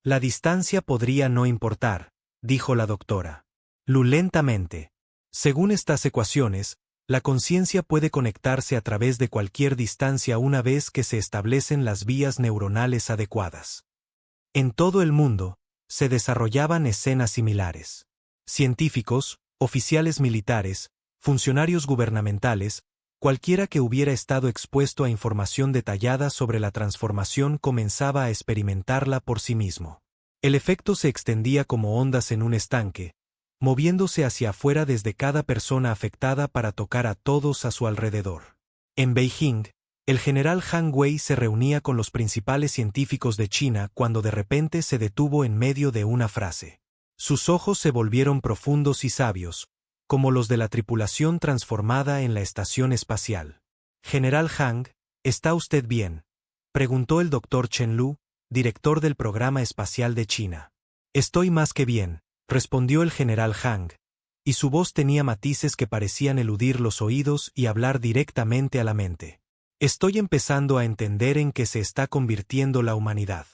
[SPEAKER 1] La distancia podría no importar, dijo la doctora Lu lentamente. Según estas ecuaciones, la conciencia puede conectarse a través de cualquier distancia una vez que se establecen las vías neuronales adecuadas. En todo el mundo, se desarrollaban escenas similares. Científicos, oficiales militares, funcionarios gubernamentales, cualquiera que hubiera estado expuesto a información detallada sobre la transformación comenzaba a experimentarla por sí mismo. El efecto se extendía como ondas en un estanque, moviéndose hacia afuera desde cada persona afectada para tocar a todos a su alrededor. En Beijing, el general Han Wei se reunía con los principales científicos de China cuando de repente se detuvo en medio de una frase. Sus ojos se volvieron profundos y sabios, como los de la tripulación transformada en la estación espacial. General Han, ¿está usted bien?, preguntó el Dr. Chen Lu, director del programa espacial de China. Estoy más que bien, respondió el general Han, y su voz tenía matices que parecían eludir los oídos y hablar directamente a la mente. Estoy empezando a entender en qué se está convirtiendo la humanidad.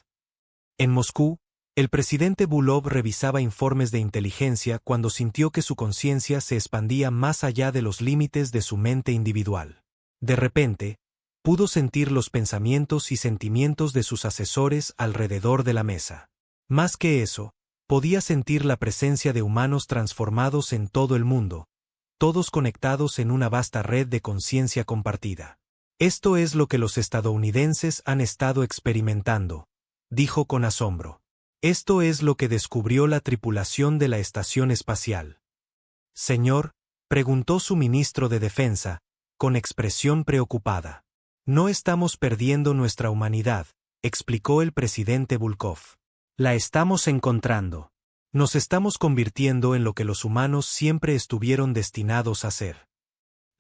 [SPEAKER 1] En Moscú, el presidente Bulov revisaba informes de inteligencia cuando sintió que su conciencia se expandía más allá de los límites de su mente individual. De repente, Pudo sentir los pensamientos y sentimientos de sus asesores alrededor de la mesa. Más que eso, podía sentir la presencia de humanos transformados en todo el mundo, todos conectados en una vasta red de conciencia compartida. Esto es lo que los estadounidenses han estado experimentando, dijo con asombro. Esto es lo que descubrió la tripulación de la estación espacial. Señor, preguntó su ministro de Defensa, con expresión preocupada. No estamos perdiendo nuestra humanidad, explicó el presidente Volkov. La estamos encontrando. Nos estamos convirtiendo en lo que los humanos siempre estuvieron destinados a ser.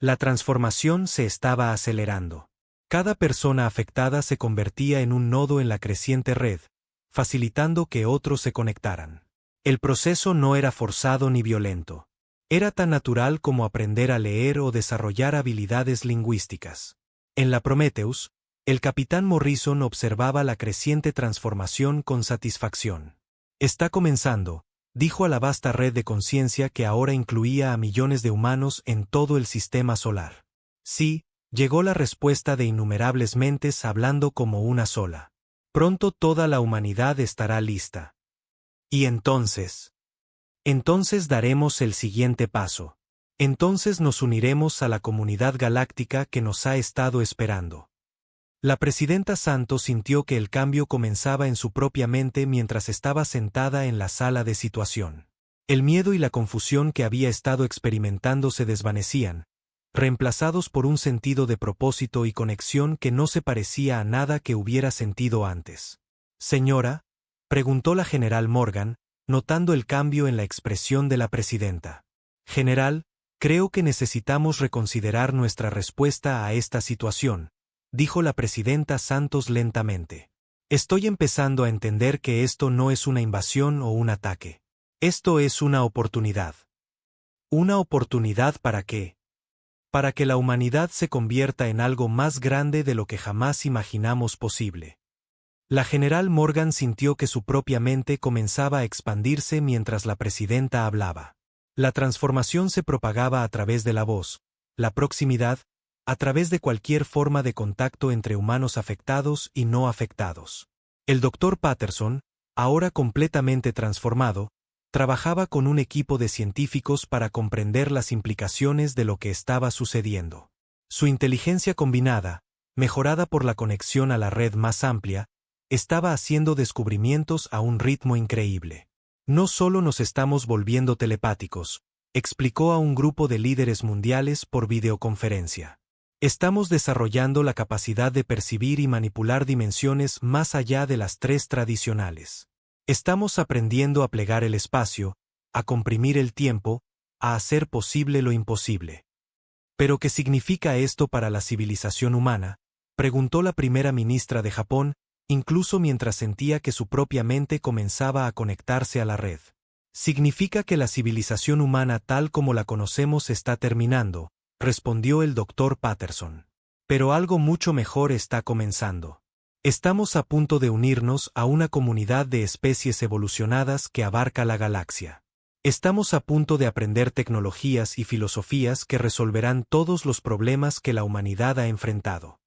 [SPEAKER 1] La transformación se estaba acelerando. Cada persona afectada se convertía en un nodo en la creciente red, facilitando que otros se conectaran. El proceso no era forzado ni violento. Era tan natural como aprender a leer o desarrollar habilidades lingüísticas. En la Prometheus, el capitán Morrison observaba la creciente transformación con satisfacción. Está comenzando, dijo a la vasta red de conciencia que ahora incluía a millones de humanos en todo el sistema solar. Sí, llegó la respuesta de innumerables mentes hablando como una sola. Pronto toda la humanidad estará lista. Y entonces daremos el siguiente paso. Entonces nos uniremos a la comunidad galáctica que nos ha estado esperando. La presidenta Santos sintió que el cambio comenzaba en su propia mente mientras estaba sentada en la sala de situación. El miedo y la confusión que había estado experimentando se desvanecían, reemplazados por un sentido de propósito y conexión que no se parecía a nada que hubiera sentido antes. Señora, preguntó la general Morgan, notando el cambio en la expresión de la presidenta. General, creo que necesitamos reconsiderar nuestra respuesta a esta situación, dijo la presidenta Santos lentamente. Estoy empezando a entender que esto no es una invasión o un ataque. Esto es una oportunidad. ¿Una oportunidad para qué? Para que la humanidad se convierta en algo más grande de lo que jamás imaginamos posible. La general Morgan sintió que su propia mente comenzaba a expandirse mientras la presidenta hablaba. La transformación se propagaba a través de la voz, la proximidad, a través de cualquier forma de contacto entre humanos afectados y no afectados. El Dr. Patterson, ahora completamente transformado, trabajaba con un equipo de científicos para comprender las implicaciones de lo que estaba sucediendo. Su inteligencia combinada, mejorada por la conexión a la red más amplia, estaba haciendo descubrimientos a un ritmo increíble. No solo nos estamos volviendo telepáticos, explicó a un grupo de líderes mundiales por videoconferencia. Estamos desarrollando la capacidad de percibir y manipular dimensiones más allá de las 3 tradicionales. Estamos aprendiendo a plegar el espacio, a comprimir el tiempo, a hacer posible lo imposible. ¿Pero qué significa esto para la civilización humana?, preguntó la primera ministra de Japón, incluso mientras sentía que su propia mente comenzaba a conectarse a la red. Significa que la civilización humana tal como la conocemos está terminando, respondió el Dr. Patterson. Pero algo mucho mejor está comenzando. Estamos a punto de unirnos a una comunidad de especies evolucionadas que abarca la galaxia. Estamos a punto de aprender tecnologías y filosofías que resolverán todos los problemas que la humanidad ha enfrentado.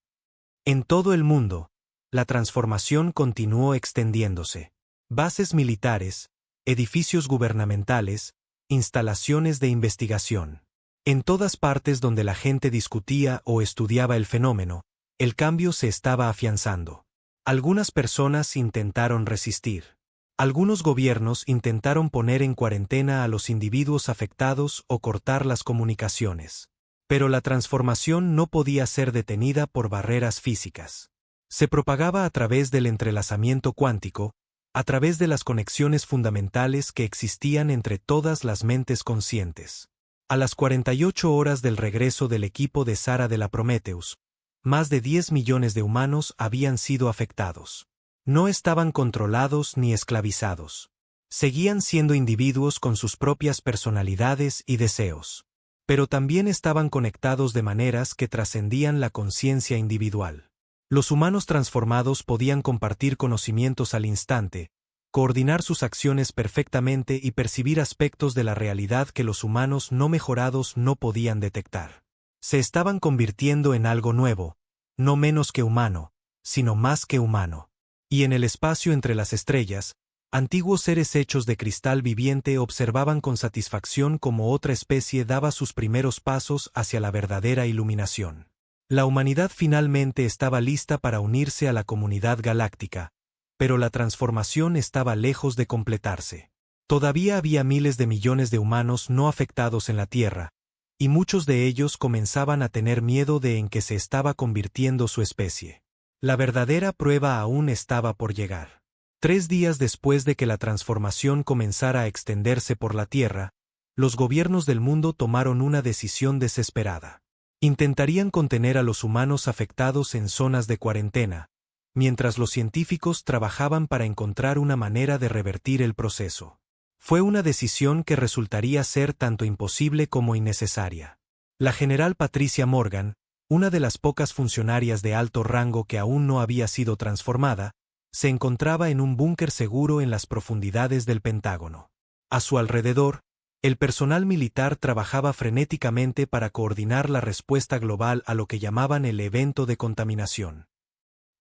[SPEAKER 1] En todo el mundo, la transformación continuó extendiéndose. Bases militares, edificios gubernamentales, instalaciones de investigación. En todas partes donde la gente discutía o estudiaba el fenómeno, el cambio se estaba afianzando. Algunas personas intentaron resistir. Algunos gobiernos intentaron poner en cuarentena a los individuos afectados o cortar las comunicaciones. Pero la transformación no podía ser detenida por barreras físicas. Se propagaba a través del entrelazamiento cuántico, a través de las conexiones fundamentales que existían entre todas las mentes conscientes. A las 48 horas del regreso del equipo de Sara de la Prometheus, más de 10 millones de humanos habían sido afectados. No estaban controlados ni esclavizados. Seguían siendo individuos con sus propias personalidades y deseos. Pero también estaban conectados de maneras que trascendían la conciencia individual. Los humanos transformados podían compartir conocimientos al instante, coordinar sus acciones perfectamente y percibir aspectos de la realidad que los humanos no mejorados no podían detectar. Se estaban convirtiendo en algo nuevo, no menos que humano, sino más que humano. Y en el espacio entre las estrellas, antiguos seres hechos de cristal viviente observaban con satisfacción cómo otra especie daba sus primeros pasos hacia la verdadera iluminación. La humanidad finalmente estaba lista para unirse a la comunidad galáctica, pero la transformación estaba lejos de completarse. Todavía había miles de millones de humanos no afectados en la Tierra, y muchos de ellos comenzaban a tener miedo de en qué se estaba convirtiendo su especie. La verdadera prueba aún estaba por llegar. 3 días después de que la transformación comenzara a extenderse por la Tierra, los gobiernos del mundo tomaron una decisión desesperada. Intentarían contener a los humanos afectados en zonas de cuarentena, mientras los científicos trabajaban para encontrar una manera de revertir el proceso. Fue una decisión que resultaría ser tanto imposible como innecesaria. La general Patricia Morgan, una de las pocas funcionarias de alto rango que aún no había sido transformada, se encontraba en un búnker seguro en las profundidades del Pentágono. A su alrededor, el personal militar trabajaba frenéticamente para coordinar la respuesta global a lo que llamaban el evento de contaminación.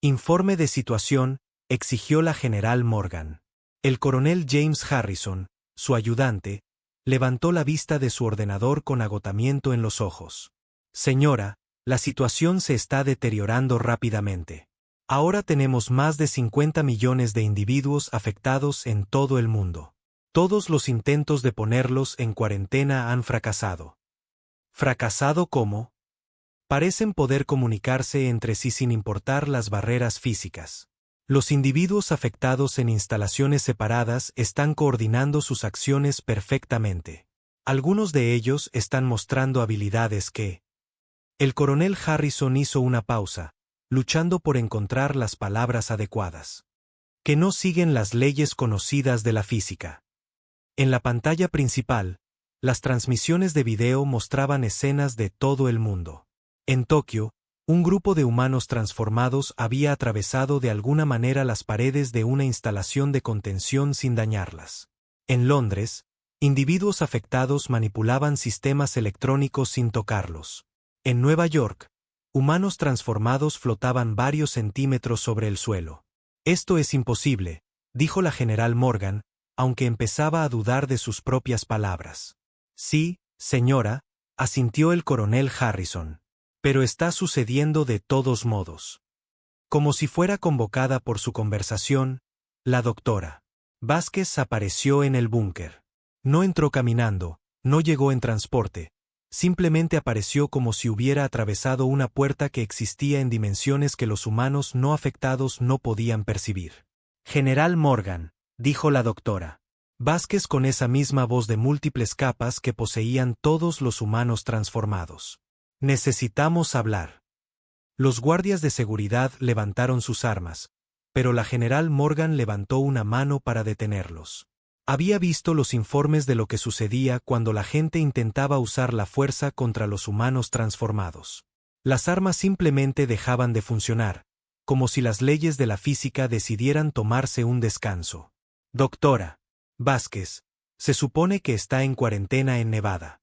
[SPEAKER 1] Informe de situación, exigió la general Morgan. El coronel James Harrison, su ayudante, levantó la vista de su ordenador con agotamiento en los ojos. Señora, la situación se está deteriorando rápidamente. Ahora tenemos más de 50 millones de individuos afectados en todo el mundo. Todos los intentos de ponerlos en cuarentena han fracasado. ¿Fracasado cómo? Parecen poder comunicarse entre sí sin importar las barreras físicas. Los individuos afectados en instalaciones separadas están coordinando sus acciones perfectamente. Algunos de ellos están mostrando habilidades que... El coronel Harrison hizo una pausa, luchando por encontrar las palabras adecuadas. Que no siguen las leyes conocidas de la física. En la pantalla principal, las transmisiones de video mostraban escenas de todo el mundo. En Tokio, un grupo de humanos transformados había atravesado de alguna manera las paredes de una instalación de contención sin dañarlas. En Londres, individuos afectados manipulaban sistemas electrónicos sin tocarlos. En Nueva York, humanos transformados flotaban varios centímetros sobre el suelo. Esto es imposible, dijo la general Morgan, aunque empezaba a dudar de sus propias palabras. Sí, señora, asintió el coronel Harrison. Pero está sucediendo de todos modos. Como si fuera convocada por su conversación, la doctora Vázquez apareció en el búnker. No entró caminando, no llegó en transporte, simplemente apareció como si hubiera atravesado una puerta que existía en dimensiones que los humanos no afectados no podían percibir. General Morgan, dijo la doctora Vázquez con esa misma voz de múltiples capas que poseían todos los humanos transformados. Necesitamos hablar. Los guardias de seguridad levantaron sus armas, pero la general Morgan levantó una mano para detenerlos. Había visto los informes de lo que sucedía cuando la gente intentaba usar la fuerza contra los humanos transformados. Las armas simplemente dejaban de funcionar, como si las leyes de la física decidieran tomarse un descanso. Doctora Vázquez, se supone que está en cuarentena en Nevada.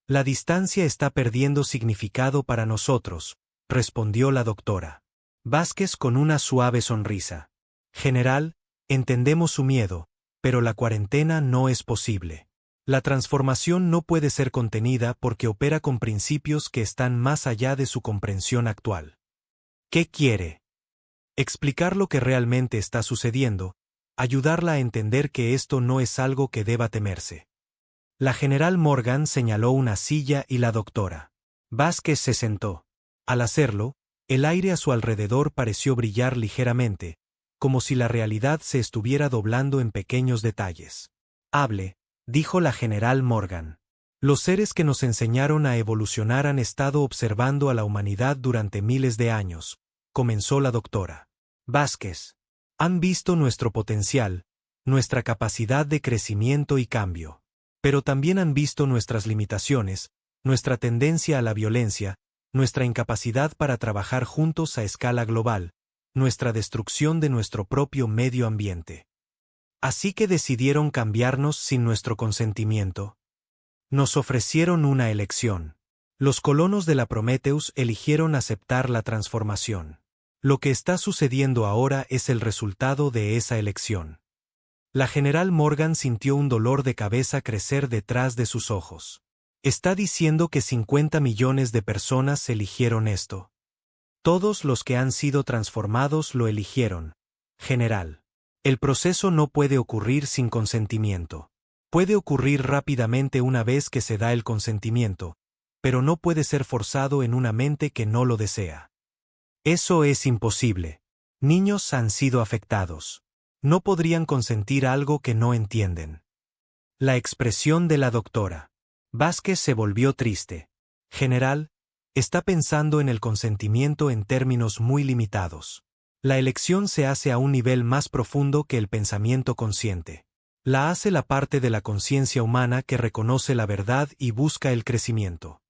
[SPEAKER 1] La distancia está perdiendo significado para nosotros, respondió la doctora Vázquez con una suave sonrisa. General, entendemos su miedo, pero la cuarentena no es posible. La transformación no puede ser contenida porque opera con principios que están más allá de su comprensión actual. ¿Qué quiere? Explicar lo que realmente está sucediendo, ayudarla a entender que esto no es algo que deba temerse. La general Morgan señaló una silla y la doctora Vázquez se sentó. Al hacerlo, el aire a su alrededor pareció brillar ligeramente, como si la realidad se estuviera doblando en pequeños detalles. Hable, dijo la general Morgan. Los seres que nos enseñaron a evolucionar han estado observando a la humanidad durante miles de años, comenzó la doctora Vázquez. Han visto nuestro potencial, nuestra capacidad de crecimiento y cambio. Pero también han visto nuestras limitaciones, nuestra tendencia a la violencia, nuestra incapacidad para trabajar juntos a escala global, nuestra destrucción de nuestro propio medio ambiente. Así que decidieron cambiarnos sin nuestro consentimiento. Nos ofrecieron una elección. Los colonos de la Prometheus eligieron aceptar la transformación. Lo que está sucediendo ahora es el resultado de esa elección. La general Morgan sintió un dolor de cabeza crecer detrás de sus ojos. Está diciendo que 50 millones de personas eligieron esto. Todos los que han sido transformados lo eligieron. General. El proceso no puede ocurrir sin consentimiento. Puede ocurrir rápidamente una vez que se da el consentimiento, pero no puede ser forzado en una mente que no lo desea. Eso es imposible. Niños han sido afectados. No podrían consentir algo que no entienden. La expresión de la doctora Vázquez se volvió triste. General, está pensando en el consentimiento en términos muy limitados. La elección se hace a un nivel más profundo que el pensamiento consciente. La hace la parte de la conciencia humana que reconoce la verdad y busca el crecimiento.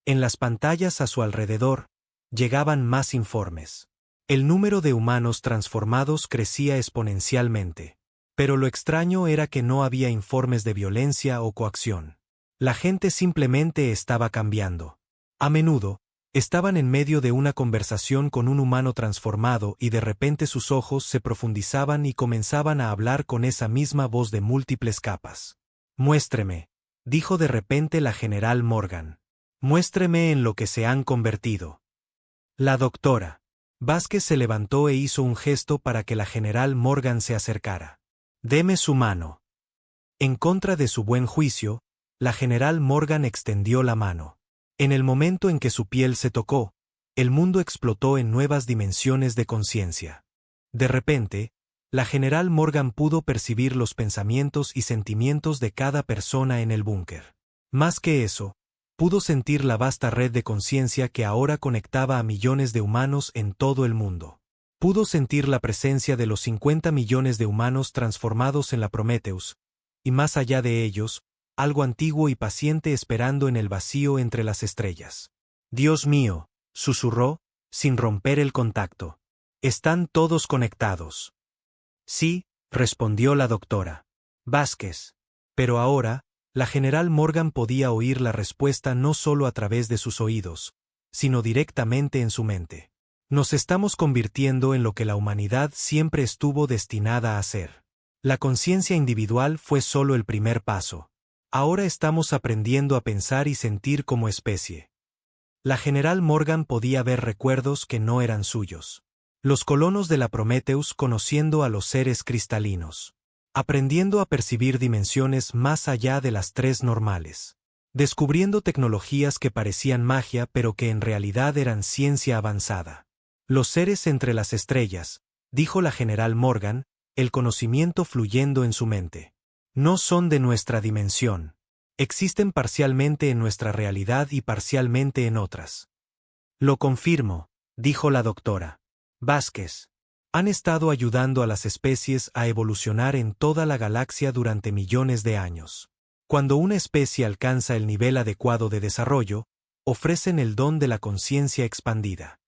[SPEAKER 1] En las pantallas a su alrededor, llegaban más informes. El número de humanos transformados crecía exponencialmente. Pero lo extraño era que no había informes de violencia o coacción. La gente simplemente estaba cambiando. A menudo, estaban en medio de una conversación con un humano transformado y de repente sus ojos se profundizaban y comenzaban a hablar con esa misma voz de múltiples capas. Muéstreme, dijo de repente la general Morgan. Muéstreme en lo que se han convertido. La doctora Vázquez se levantó e hizo un gesto para que la general Morgan se acercara. Deme su mano. En contra de su buen juicio, la general Morgan extendió la mano. En el momento en que su piel se tocó, el mundo explotó en nuevas dimensiones de conciencia. De repente, la general Morgan pudo percibir los pensamientos y sentimientos de cada persona en el búnker. Más que eso, pudo sentir la vasta red de conciencia que ahora conectaba a millones de humanos en todo el mundo. Pudo sentir la presencia de los 50 millones de humanos transformados en la Prometheus, y más allá de ellos, algo antiguo y paciente esperando en el vacío entre las estrellas. Dios mío, susurró, sin romper el contacto. Están todos conectados. Sí, respondió la doctora Vázquez. Pero ahora, la general Morgan podía oír la respuesta no solo a través de sus oídos, sino directamente en su mente. Nos estamos convirtiendo en lo que la humanidad siempre estuvo destinada a ser. La conciencia individual fue solo el primer paso. Ahora estamos aprendiendo a pensar y sentir como especie. La general Morgan podía ver recuerdos que no eran suyos. Los colonos de la Prometheus conociendo a los seres cristalinos. Aprendiendo a percibir dimensiones más allá de las 3 normales. Descubriendo tecnologías que parecían magia pero que en realidad eran ciencia avanzada. Los seres entre las estrellas, dijo la general Morgan, el conocimiento fluyendo en su mente. No son de nuestra dimensión. Existen parcialmente en nuestra realidad y parcialmente en otras. Lo confirmo, dijo la doctora Vázquez. Han estado ayudando a las especies a evolucionar en toda la galaxia durante millones de años. Cuando una especie alcanza el nivel adecuado de desarrollo, ofrecen el don de la conciencia expandida.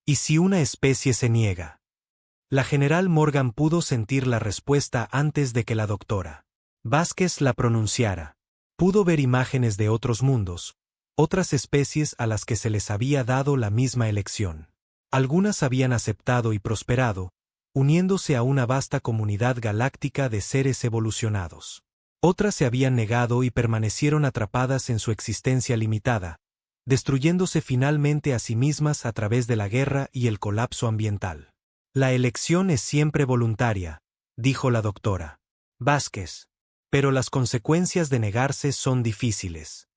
[SPEAKER 1] ¿Y si una especie se niega? La general Morgan pudo sentir la respuesta antes de que la doctora Vázquez la pronunciara. Pudo ver imágenes de otros mundos, otras especies a las que se les había dado la misma elección. Algunas habían aceptado y prosperado, uniéndose a una vasta comunidad galáctica de seres evolucionados. Otras se habían negado y permanecieron atrapadas en su existencia limitada, destruyéndose finalmente a sí mismas a través de la guerra y el colapso ambiental. La elección es siempre voluntaria, dijo la doctora Vázquez, pero las consecuencias de negarse son difíciles.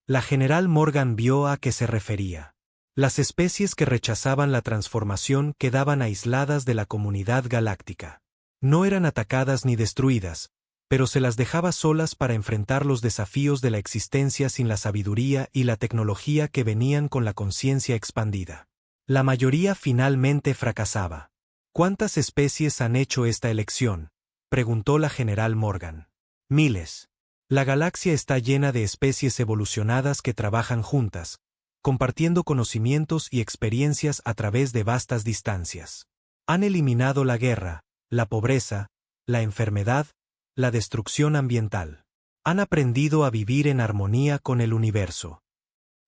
[SPEAKER 1] La general Morgan vio a qué se refería. Las especies que rechazaban la transformación quedaban aisladas de la comunidad galáctica. No eran atacadas ni destruidas, pero se las dejaba solas para enfrentar los desafíos de la existencia sin la sabiduría y la tecnología que venían con la conciencia expandida. La mayoría finalmente fracasaba. ¿Cuántas especies han hecho esta elección?, preguntó la general Morgan. Miles. La galaxia está llena de especies evolucionadas que trabajan juntas, compartiendo conocimientos y experiencias a través de vastas distancias. Han eliminado la guerra, la pobreza, la enfermedad, la destrucción ambiental. Han aprendido a vivir en armonía con el universo.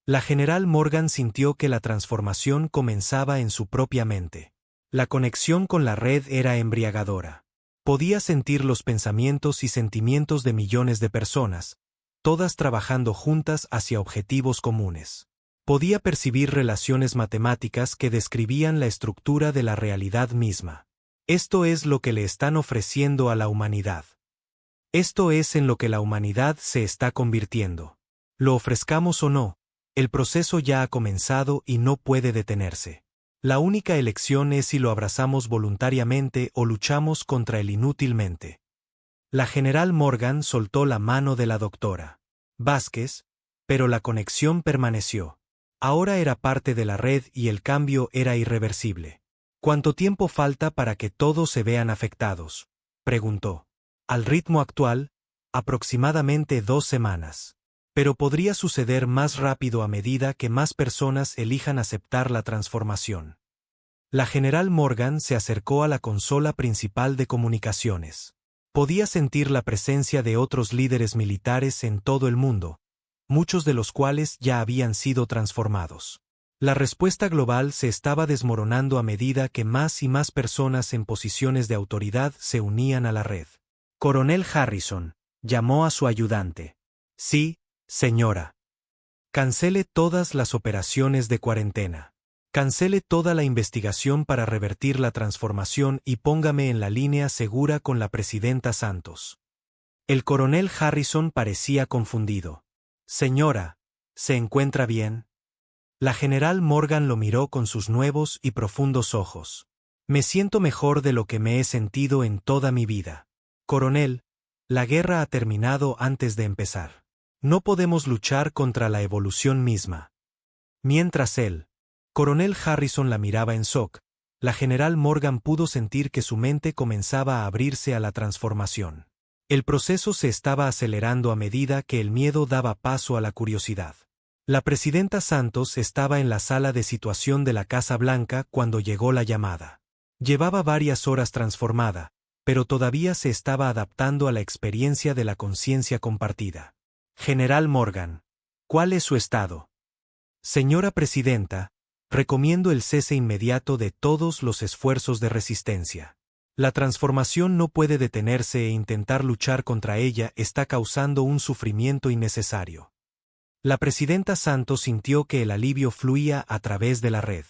[SPEAKER 1] La general Morgan sintió que la transformación comenzaba en su propia mente. La conexión con la red era embriagadora. Podía sentir los pensamientos y sentimientos de millones de personas, todas trabajando juntas hacia objetivos comunes. Podía percibir relaciones matemáticas que describían la estructura de la realidad misma. Esto es lo que le están ofreciendo a la humanidad. Esto es en lo que la humanidad se está convirtiendo. Lo ofrezcamos o no, el proceso ya ha comenzado y no puede detenerse. La única elección es si lo abrazamos voluntariamente o luchamos contra él inútilmente. La general Morgan soltó la mano de la doctora Vázquez, pero la conexión permaneció. Ahora era parte de la red y el cambio era irreversible. ¿Cuánto tiempo falta para que todos se vean afectados?, preguntó. Al ritmo actual, aproximadamente 2 semanas. Pero podría suceder más rápido a medida que más personas elijan aceptar la transformación. La general Morgan se acercó a la consola principal de comunicaciones. Podía sentir la presencia de otros líderes militares en todo el mundo, muchos de los cuales ya habían sido transformados. La respuesta global se estaba desmoronando a medida que más y más personas en posiciones de autoridad se unían a la red. Coronel Harrison llamó a su ayudante. Sí, señora. Cancele todas las operaciones de cuarentena. Cancele toda la investigación para revertir la transformación y póngame en la línea segura con la presidenta Santos. El coronel Harrison parecía confundido. Señora, ¿se encuentra bien? La general Morgan lo miró con sus nuevos y profundos ojos. Me siento mejor de lo que me he sentido en toda mi vida. Coronel, la guerra ha terminado antes de empezar. No podemos luchar contra la evolución misma. Mientras él, coronel Harrison, la miraba en shock, la general Morgan pudo sentir que su mente comenzaba a abrirse a la transformación. El proceso se estaba acelerando a medida que el miedo daba paso a la curiosidad. La presidenta Santos estaba en la sala de situación de la Casa Blanca cuando llegó la llamada. Llevaba varias horas transformada, pero todavía se estaba adaptando a la experiencia de la conciencia compartida. General Morgan, ¿cuál es su estado? Señora Presidenta, recomiendo el cese inmediato de todos los esfuerzos de resistencia. La transformación no puede detenerse e intentar luchar contra ella está causando un sufrimiento innecesario. La presidenta Santos sintió que el alivio fluía a través de la red.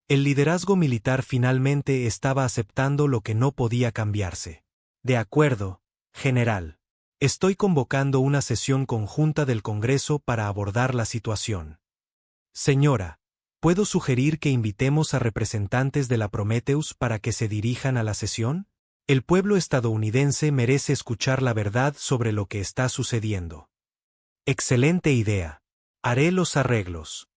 [SPEAKER 1] El liderazgo militar finalmente estaba aceptando lo que no podía cambiarse. De acuerdo, general. Estoy convocando una sesión conjunta del Congreso para abordar la situación. Señora, ¿puedo sugerir que invitemos a representantes de la Prometheus para que se dirijan a la sesión? El pueblo estadounidense merece escuchar la verdad sobre lo que está sucediendo. Excelente idea. Haré los arreglos.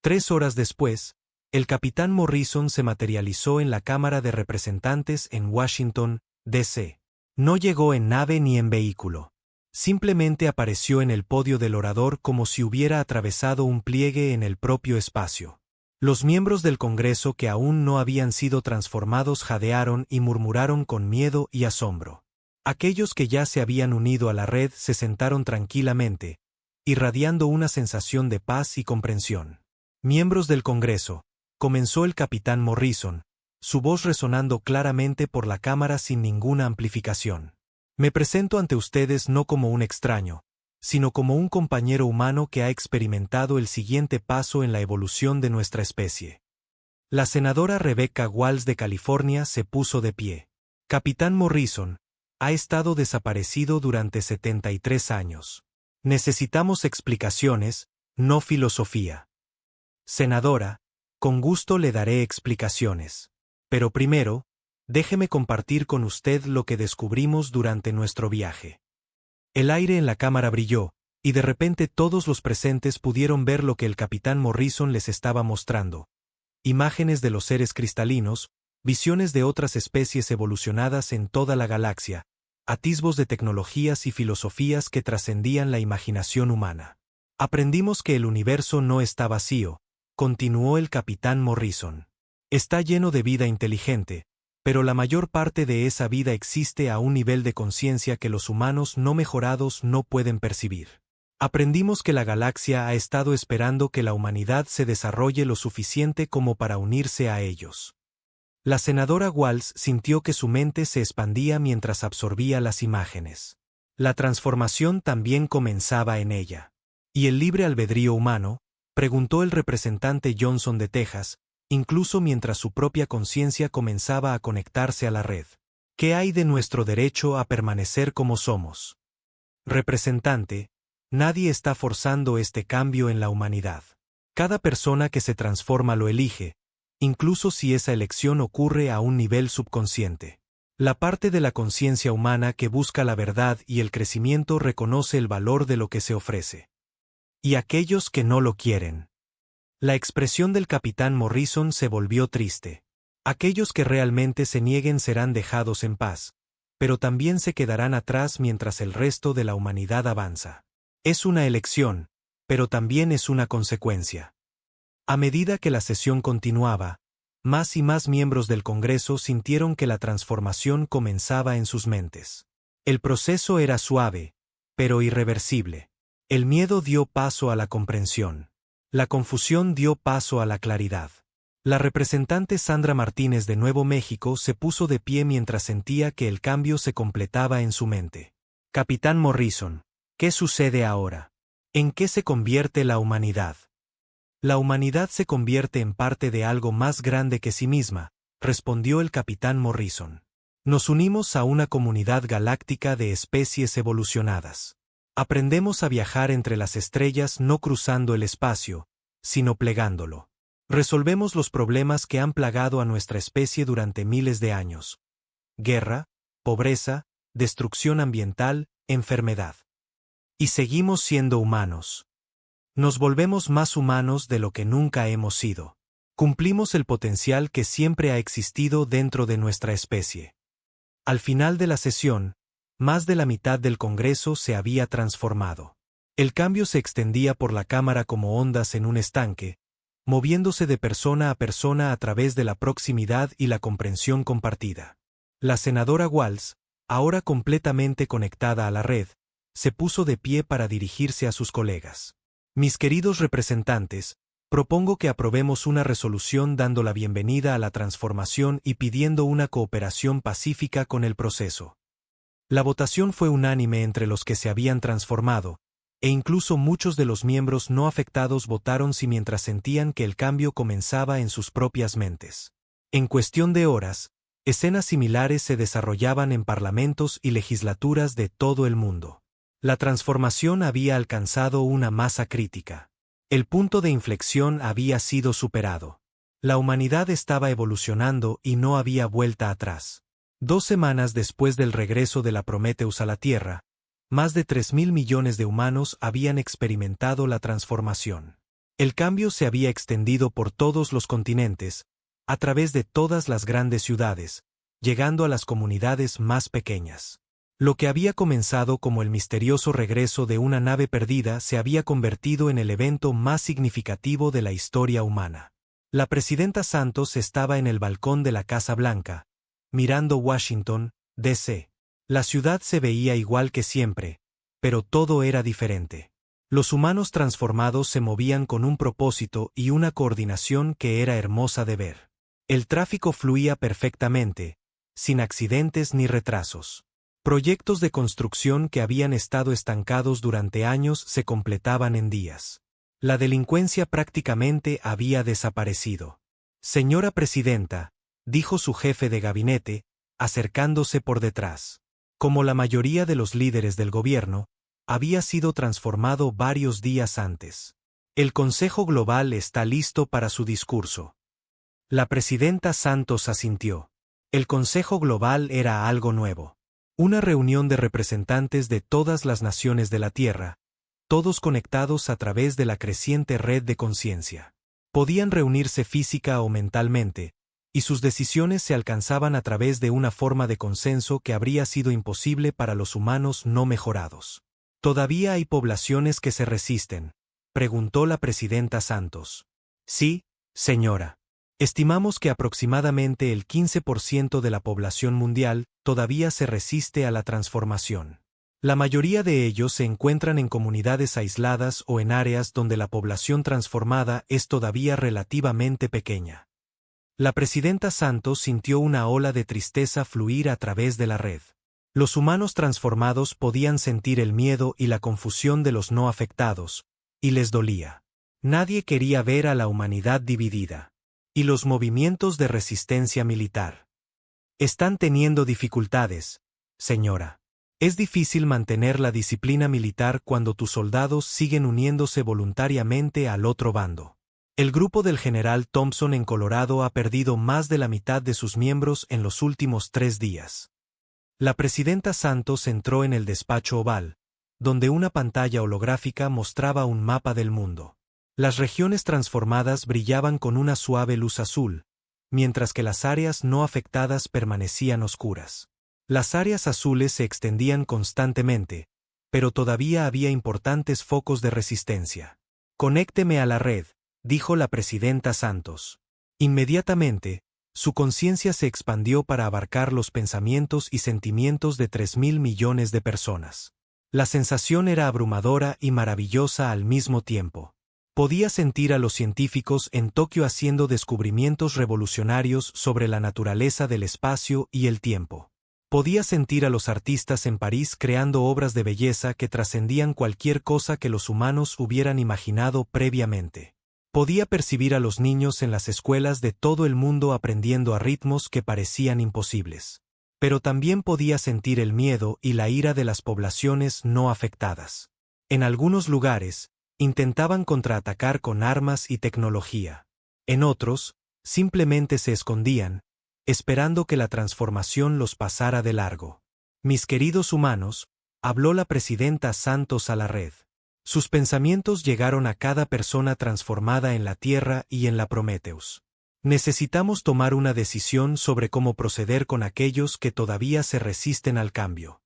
[SPEAKER 1] 3 horas después, el capitán Morrison se materializó en la Cámara de Representantes en Washington, D.C. No llegó en nave ni en vehículo. Simplemente apareció en el podio del orador como si hubiera atravesado un pliegue en el propio espacio. Los miembros del Congreso que aún no habían sido transformados jadearon y murmuraron con miedo y asombro. Aquellos que ya se habían unido a la red se sentaron tranquilamente, irradiando una sensación de paz y comprensión. Miembros del Congreso, comenzó el capitán Morrison, su voz resonando claramente por la cámara sin ninguna amplificación. Me presento ante ustedes no como un extraño, sino como un compañero humano que ha experimentado el siguiente paso en la evolución de nuestra especie. La senadora Rebecca Walz de California se puso de pie. Capitán Morrison, ha estado desaparecido durante 73 años. Necesitamos explicaciones, no filosofía. Senadora, con gusto le daré explicaciones. Pero primero, déjeme compartir con usted lo que descubrimos durante nuestro viaje. El aire en la cámara brilló, y de repente todos los presentes pudieron ver lo que el capitán Morrison les estaba mostrando. Imágenes de los seres cristalinos, visiones de otras especies evolucionadas en toda la galaxia, atisbos de tecnologías y filosofías que trascendían la imaginación humana. Aprendimos que el universo no está vacío, continuó el capitán Morrison. Está lleno de vida inteligente, pero la mayor parte de esa vida existe a un nivel de conciencia que los humanos no mejorados no pueden percibir. Aprendimos que la galaxia ha estado esperando que la humanidad se desarrolle lo suficiente como para unirse a ellos. La senadora Walls sintió que su mente se expandía mientras absorbía las imágenes. La transformación también comenzaba en ella. ¿Y el libre albedrío humano?, preguntó el representante Johnson de Texas, incluso mientras su propia conciencia comenzaba a conectarse a la red. ¿Qué hay de nuestro derecho a permanecer como somos? Representante, nadie está forzando este cambio en la humanidad. Cada persona que se transforma lo elige, incluso si esa elección ocurre a un nivel subconsciente. La parte de la conciencia humana que busca la verdad y el crecimiento reconoce el valor de lo que se ofrece. Y aquellos que no lo quieren. La expresión del capitán Morrison se volvió triste. Aquellos que realmente se nieguen serán dejados en paz, pero también se quedarán atrás mientras el resto de la humanidad avanza. Es una elección, pero también es una consecuencia. A medida que la sesión continuaba, más y más miembros del Congreso sintieron que la transformación comenzaba en sus mentes. El proceso era suave, pero irreversible. El miedo dio paso a la comprensión. La confusión dio paso a la claridad. La representante Sandra Martínez de Nuevo México se puso de pie mientras sentía que el cambio se completaba en su mente. Capitán Morrison, ¿qué sucede ahora? ¿En qué se convierte la humanidad? La humanidad se convierte en parte de algo más grande que sí misma, respondió el capitán Morrison. Nos unimos a una comunidad galáctica de especies evolucionadas. Aprendemos a viajar entre las estrellas no cruzando el espacio, sino plegándolo. Resolvemos los problemas que han plagado a nuestra especie durante miles de años. Guerra, pobreza, destrucción ambiental, enfermedad. Y seguimos siendo humanos. Nos volvemos más humanos de lo que nunca hemos sido. Cumplimos el potencial que siempre ha existido dentro de nuestra especie. Al final de la sesión, más de la mitad del Congreso se había transformado. El cambio se extendía por la Cámara como ondas en un estanque, moviéndose de persona a persona a través de la proximidad y la comprensión compartida. La senadora Walls, ahora completamente conectada a la red, se puso de pie para dirigirse a sus colegas. Mis queridos representantes, propongo que aprobemos una resolución dando la bienvenida a la transformación y pidiendo una cooperación pacífica con el proceso. La votación fue unánime entre los que se habían transformado, e incluso muchos de los miembros no afectados votaron sí mientras sentían que el cambio comenzaba en sus propias mentes. En cuestión de horas, escenas similares se desarrollaban en parlamentos y legislaturas de todo el mundo. La transformación había alcanzado una masa crítica. El punto de inflexión había sido superado. La humanidad estaba evolucionando y no había vuelta atrás. 2 semanas después del regreso de la Prometheus a la Tierra, más de 3.000 millones de humanos habían experimentado la transformación. El cambio se había extendido por todos los continentes, a través de todas las grandes ciudades, llegando a las comunidades más pequeñas. Lo que había comenzado como el misterioso regreso de una nave perdida se había convertido en el evento más significativo de la historia humana. La presidenta Santos estaba en el balcón de la Casa Blanca, mirando Washington, D.C. La ciudad se veía igual que siempre, pero todo era diferente. Los humanos transformados se movían con un propósito y una coordinación que era hermosa de ver. El tráfico fluía perfectamente, sin accidentes ni retrasos. Proyectos de construcción que habían estado estancados durante años se completaban en días. La delincuencia prácticamente había desaparecido. Señora Presidenta, dijo su jefe de gabinete, acercándose por detrás. Como la mayoría de los líderes del gobierno, había sido transformado varios días antes. El Consejo Global está listo para su discurso. La presidenta Santos asintió. El Consejo Global era algo nuevo. Una reunión de representantes de todas las naciones de la Tierra, todos conectados a través de la creciente red de conciencia. Podían reunirse física o mentalmente, y sus decisiones se alcanzaban a través de una forma de consenso que habría sido imposible para los humanos no mejorados. ¿Todavía hay poblaciones que se resisten?, preguntó la presidenta Santos. Sí, señora. Estimamos que aproximadamente el 15% de la población mundial todavía se resiste a la transformación. La mayoría de ellos se encuentran en comunidades aisladas o en áreas donde la población transformada es todavía relativamente pequeña. La presidenta Santos sintió una ola de tristeza fluir a través de la red. Los humanos transformados podían sentir el miedo y la confusión de los no afectados, y les dolía. Nadie quería ver a la humanidad dividida. Y los movimientos de resistencia militar. Están teniendo dificultades, señora. Es difícil mantener la disciplina militar cuando tus soldados siguen uniéndose voluntariamente al otro bando. El grupo del general Thompson en Colorado ha perdido más de la mitad de sus miembros en los últimos 3 días. La presidenta Santos entró en el despacho oval, donde una pantalla holográfica mostraba un mapa del mundo. Las regiones transformadas brillaban con una suave luz azul, mientras que las áreas no afectadas permanecían oscuras. Las áreas azules se extendían constantemente, pero todavía había importantes focos de resistencia. «Conécteme a la red», dijo la presidenta Santos. Inmediatamente, su conciencia se expandió para abarcar los pensamientos y sentimientos de 3.000 millones de personas. La sensación era abrumadora y maravillosa al mismo tiempo. Podía sentir a los científicos en Tokio haciendo descubrimientos revolucionarios sobre la naturaleza del espacio y el tiempo. Podía sentir a los artistas en París creando obras de belleza que trascendían cualquier cosa que los humanos hubieran imaginado previamente. Podía percibir a los niños en las escuelas de todo el mundo aprendiendo a ritmos que parecían imposibles. Pero también podía sentir el miedo y la ira de las poblaciones no afectadas. En algunos lugares, intentaban contraatacar con armas y tecnología. En otros, simplemente se escondían, esperando que la transformación los pasara de largo. «Mis queridos humanos», habló la presidenta Santos a la red. Sus pensamientos llegaron a cada persona transformada en la Tierra y en la Prometheus. Necesitamos tomar una decisión sobre cómo proceder con aquellos que todavía se resisten al cambio.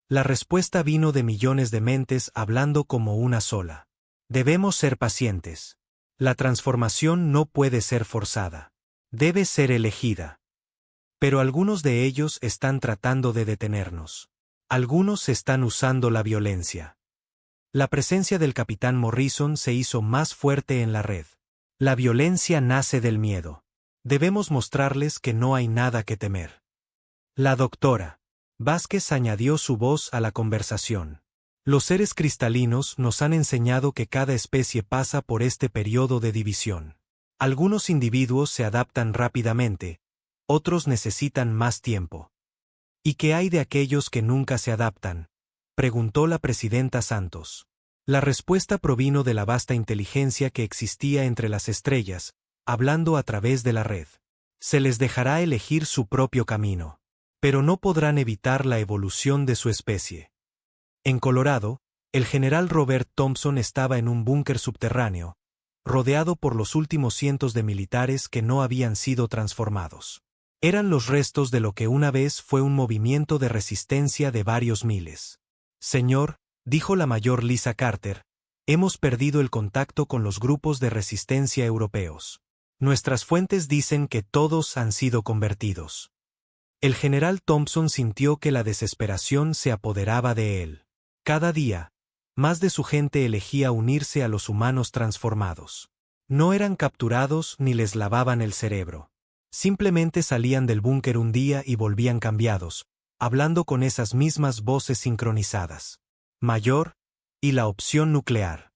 [SPEAKER 1] La respuesta vino de millones de mentes hablando como una sola. Debemos ser pacientes. La transformación no puede ser forzada. Debe ser elegida. Pero algunos de ellos están tratando de detenernos. Algunos están usando la violencia. La presencia del capitán Morrison se hizo más fuerte en la red. La violencia nace del miedo. Debemos mostrarles que no hay nada que temer. La doctora Vázquez añadió su voz a la conversación. Los seres cristalinos nos han enseñado que cada especie pasa por este periodo de división. Algunos individuos se adaptan rápidamente, otros necesitan más tiempo. ¿Y qué hay de aquellos que nunca se adaptan?, preguntó la presidenta Santos. La respuesta provino de la vasta inteligencia que existía entre las estrellas, hablando a través de la red. Se les dejará elegir su propio camino. Pero no podrán evitar la evolución de su especie. En Colorado, el general Robert Thompson estaba en un búnker subterráneo, rodeado por los últimos cientos de militares que no habían sido transformados. Eran los restos de lo que una vez fue un movimiento de resistencia de varios miles. «Señor», dijo la mayor Lisa Carter, «hemos perdido el contacto con los grupos de resistencia europeos. Nuestras fuentes dicen que todos han sido convertidos». El general Thompson sintió que la desesperación se apoderaba de él. Cada día, más de su gente elegía unirse a los humanos transformados. No eran capturados ni les lavaban el cerebro. Simplemente salían del búnker un día y volvían cambiados, hablando con esas mismas voces sincronizadas. Mayor, y la opción nuclear.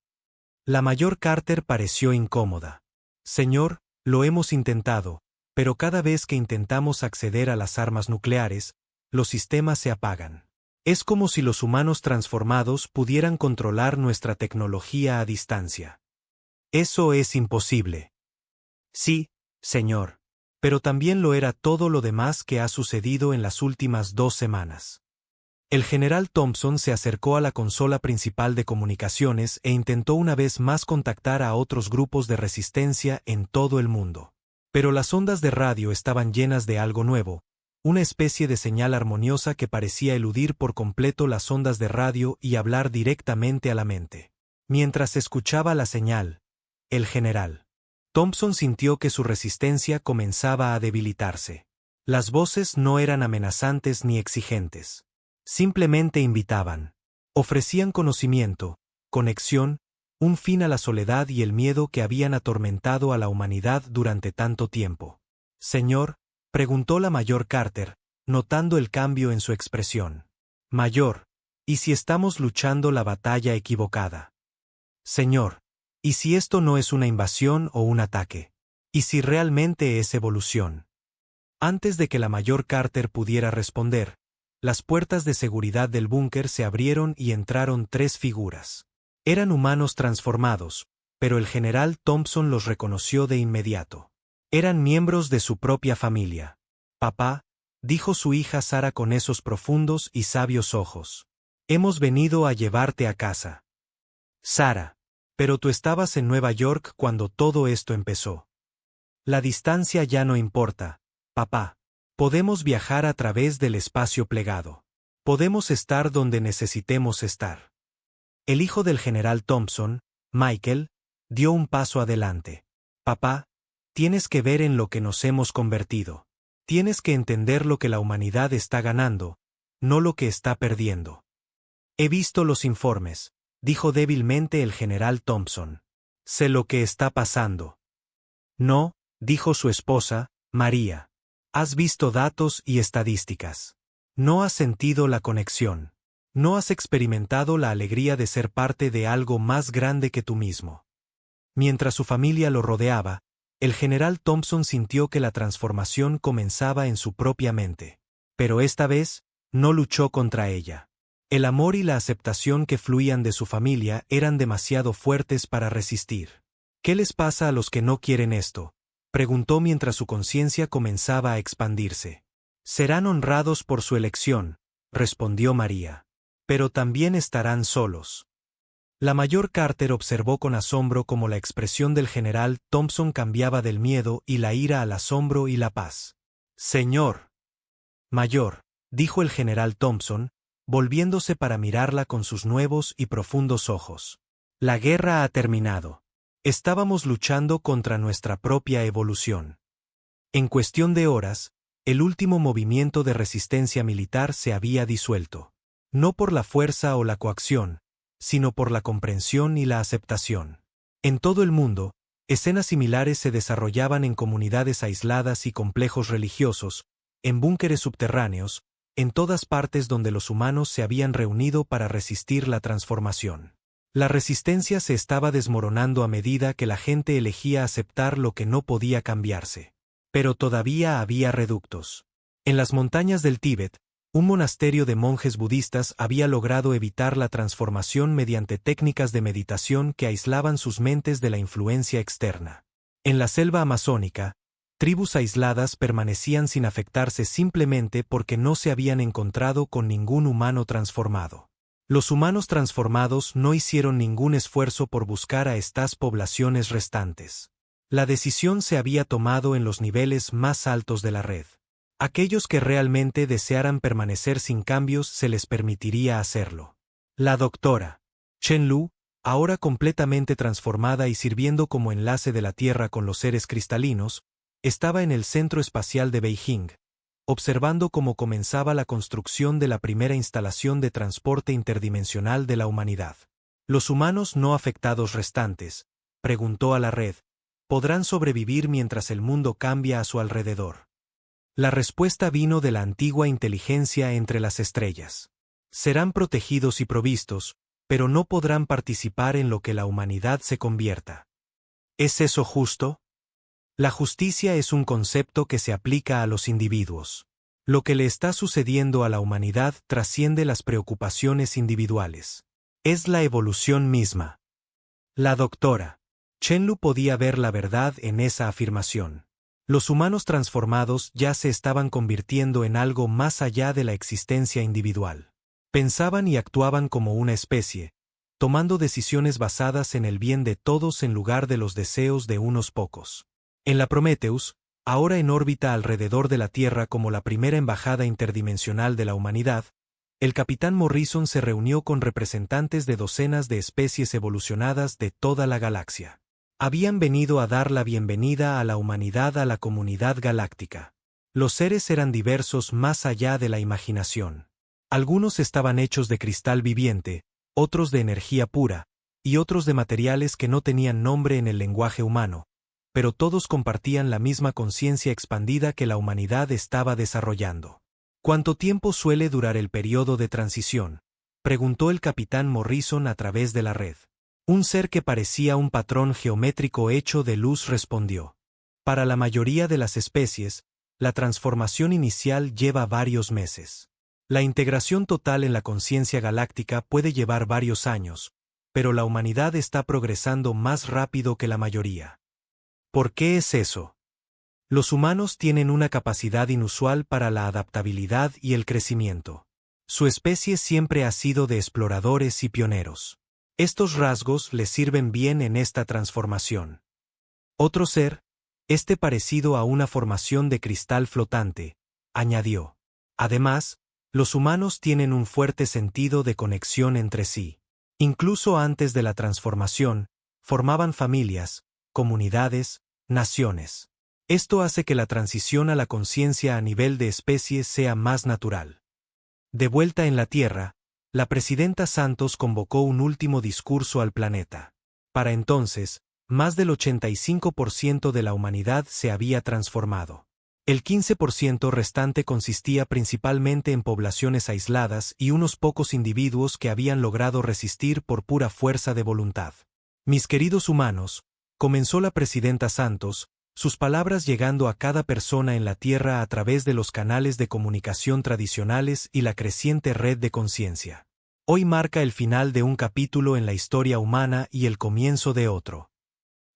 [SPEAKER 1] La mayor Carter pareció incómoda. «Señor, lo hemos intentado, pero cada vez que intentamos acceder a las armas nucleares, los sistemas se apagan. Es como si los humanos transformados pudieran controlar nuestra tecnología a distancia. Eso es imposible». «Sí, señor. Pero también lo era todo lo demás que ha sucedido en las últimas 2 semanas». El general Thompson se acercó a la consola principal de comunicaciones e intentó una vez más contactar a otros grupos de resistencia en todo el mundo. Pero las ondas de radio estaban llenas de algo nuevo, una especie de señal armoniosa que parecía eludir por completo las ondas de radio y hablar directamente a la mente. Mientras escuchaba la señal, el general Thompson sintió que su resistencia comenzaba a debilitarse. Las voces no eran amenazantes ni exigentes. Simplemente invitaban. Ofrecían conocimiento, conexión, un fin a la soledad y el miedo que habían atormentado a la humanidad durante tanto tiempo. Señor, preguntó la mayor Carter, notando el cambio en su expresión. Mayor, ¿y si estamos luchando la batalla equivocada? Señor, ¿y si esto no es una invasión o un ataque? ¿Y si realmente es evolución? Antes de que la mayor Carter pudiera responder, las puertas de seguridad del búnker se abrieron y entraron 3 figuras. Eran humanos transformados, pero el general Thompson los reconoció de inmediato. Eran miembros de su propia familia. Papá, dijo su hija Sara con esos profundos y sabios ojos. Hemos venido a llevarte a casa. Sara, pero tú estabas en Nueva York cuando todo esto empezó. La distancia ya no importa, papá. Podemos viajar a través del espacio plegado. Podemos estar donde necesitemos estar. El hijo del general Thompson, Michael, dio un paso adelante. Papá, tienes que ver en lo que nos hemos convertido. Tienes que entender lo que la humanidad está ganando, no lo que está perdiendo. He visto los informes, dijo débilmente el general Thompson. Sé lo que está pasando. No, dijo su esposa, María. Has visto datos y estadísticas. No has sentido la conexión. No has experimentado la alegría de ser parte de algo más grande que tú mismo. Mientras su familia lo rodeaba, el general Thompson sintió que la transformación comenzaba en su propia mente. Pero esta vez, no luchó contra ella. El amor y la aceptación que fluían de su familia eran demasiado fuertes para resistir. ¿Qué les pasa a los que no quieren esto?, preguntó mientras su conciencia comenzaba a expandirse. Serán honrados por su elección, respondió María. Pero también estarán solos. La mayor Carter observó con asombro cómo la expresión del general Thompson cambiaba del miedo y la ira al asombro y la paz. Señor mayor, dijo el general Thompson, volviéndose para mirarla con sus nuevos y profundos ojos. La guerra ha terminado. Estábamos luchando contra nuestra propia evolución. En cuestión de horas, el último movimiento de resistencia militar se había disuelto. No por la fuerza o la coacción, sino por la comprensión y la aceptación. En todo el mundo, escenas similares se desarrollaban en comunidades aisladas y complejos religiosos, en búnkeres subterráneos, en todas partes donde los humanos se habían reunido para resistir la transformación. La resistencia se estaba desmoronando a medida que la gente elegía aceptar lo que no podía cambiarse. Pero todavía había reductos. En las montañas del Tíbet, un monasterio de monjes budistas había logrado evitar la transformación mediante técnicas de meditación que aislaban sus mentes de la influencia externa. En la selva amazónica, tribus aisladas permanecían sin afectarse simplemente porque no se habían encontrado con ningún humano transformado. Los humanos transformados no hicieron ningún esfuerzo por buscar a estas poblaciones restantes. La decisión se había tomado en los niveles más altos de la red. Aquellos que realmente desearan permanecer sin cambios se les permitiría hacerlo. La doctora Chen Lu, ahora completamente transformada y sirviendo como enlace de la Tierra con los seres cristalinos, estaba en el Centro Espacial de Beijing, observando cómo comenzaba la construcción de la primera instalación de transporte interdimensional de la humanidad. ¿Los humanos no afectados restantes?, preguntó a la red, ¿podrán sobrevivir mientras el mundo cambia a su alrededor? La respuesta vino de la antigua inteligencia entre las estrellas. Serán protegidos y provistos, pero no podrán participar en lo que la humanidad se convierta. ¿Es eso justo? La justicia es un concepto que se aplica a los individuos. Lo que le está sucediendo a la humanidad trasciende las preocupaciones individuales. Es la evolución misma. La doctora Chen Lu podía ver la verdad en esa afirmación. Los humanos transformados ya se estaban convirtiendo en algo más allá de la existencia individual. Pensaban y actuaban como una especie, tomando decisiones basadas en el bien de todos en lugar de los deseos de unos pocos. En la Prometheus, ahora en órbita alrededor de la Tierra como la primera embajada interdimensional de la humanidad, el capitán Morrison se reunió con representantes de docenas de especies evolucionadas de toda la galaxia. Habían venido a dar la bienvenida a la humanidad a la comunidad galáctica. Los seres eran diversos más allá de la imaginación. Algunos estaban hechos de cristal viviente, otros de energía pura, y otros de materiales que no tenían nombre en el lenguaje humano, pero todos compartían la misma conciencia expandida que la humanidad estaba desarrollando. ¿Cuánto tiempo suele durar el periodo de transición?, preguntó el capitán Morrison a través de la red. Un ser que parecía un patrón geométrico hecho de luz respondió. Para la mayoría de las especies, la transformación inicial lleva varios meses. La integración total en la conciencia galáctica puede llevar varios años, pero la humanidad está progresando más rápido que la mayoría. ¿Por qué es eso? Los humanos tienen una capacidad inusual para la adaptabilidad y el crecimiento. Su especie siempre ha sido de exploradores y pioneros. Estos rasgos les sirven bien en esta transformación. Otro ser, parecido a una formación de cristal flotante, añadió. Además, los humanos tienen un fuerte sentido de conexión entre sí. Incluso antes de la transformación, formaban familias, comunidades, naciones. Esto hace que la transición a la conciencia a nivel de especie sea más natural. De vuelta en la Tierra, la presidenta Santos convocó un último discurso al planeta. Para entonces, más del 85% de la humanidad se había transformado. El 15% restante consistía principalmente en poblaciones aisladas y unos pocos individuos que habían logrado resistir por pura fuerza de voluntad. Mis queridos humanos, comenzó la presidenta Santos, sus palabras llegando a cada persona en la Tierra a través de los canales de comunicación tradicionales y la creciente red de conciencia. Hoy marca el final de un capítulo en la historia humana y el comienzo de otro.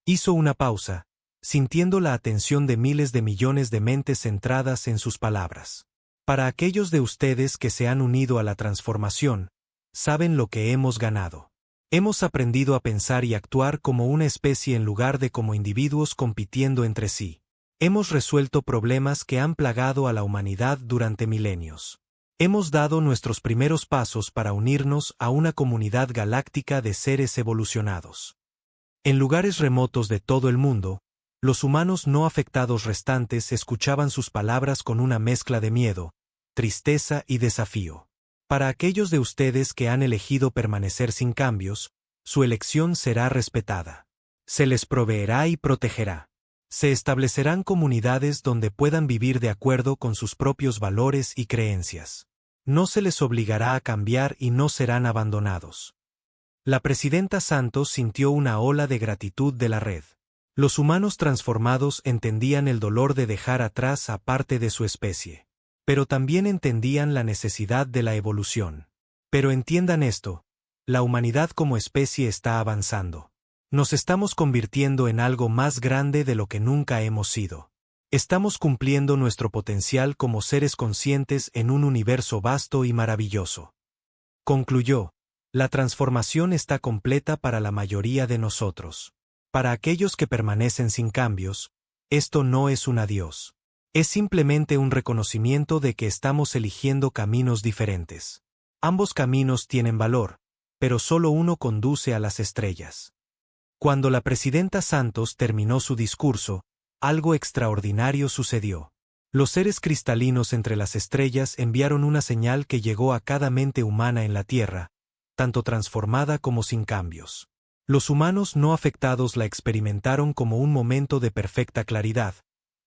[SPEAKER 1] Hizo una pausa, sintiendo la atención de miles de millones de mentes centradas en sus palabras. Para aquellos de ustedes que se han unido a la transformación, saben lo que hemos ganado. Hemos aprendido a pensar y actuar como una especie en lugar de como individuos compitiendo entre sí. Hemos resuelto problemas que han plagado a la humanidad durante milenios. Hemos dado nuestros primeros pasos para unirnos a una comunidad galáctica de seres evolucionados. En lugares remotos de todo el mundo, los humanos no afectados restantes escuchaban sus palabras con una mezcla de miedo, tristeza y desafío. Para aquellos de ustedes que han elegido permanecer sin cambios, su elección será respetada. Se les proveerá y protegerá. Se establecerán comunidades donde puedan vivir de acuerdo con sus propios valores y creencias. No se les obligará a cambiar y no serán abandonados. La presidenta Santos sintió una ola de gratitud de la red. Los humanos transformados entendían el dolor de dejar atrás a parte de su especie. Pero también entendían la necesidad de la evolución. Pero entiendan esto, la humanidad como especie está avanzando. Nos estamos convirtiendo en algo más grande de lo que nunca hemos sido. Estamos cumpliendo nuestro potencial como seres conscientes en un universo vasto y maravilloso. Concluyó, la transformación está completa para la mayoría de nosotros. Para aquellos que permanecen sin cambios, esto no es un adiós. Es simplemente un reconocimiento de que estamos eligiendo caminos diferentes. Ambos caminos tienen valor, pero solo uno conduce a las estrellas. Cuando la presidenta Santos terminó su discurso, algo extraordinario sucedió. Los seres cristalinos entre las estrellas enviaron una señal que llegó a cada mente humana en la Tierra, tanto transformada como sin cambios. Los humanos no afectados la experimentaron como un momento de perfecta claridad,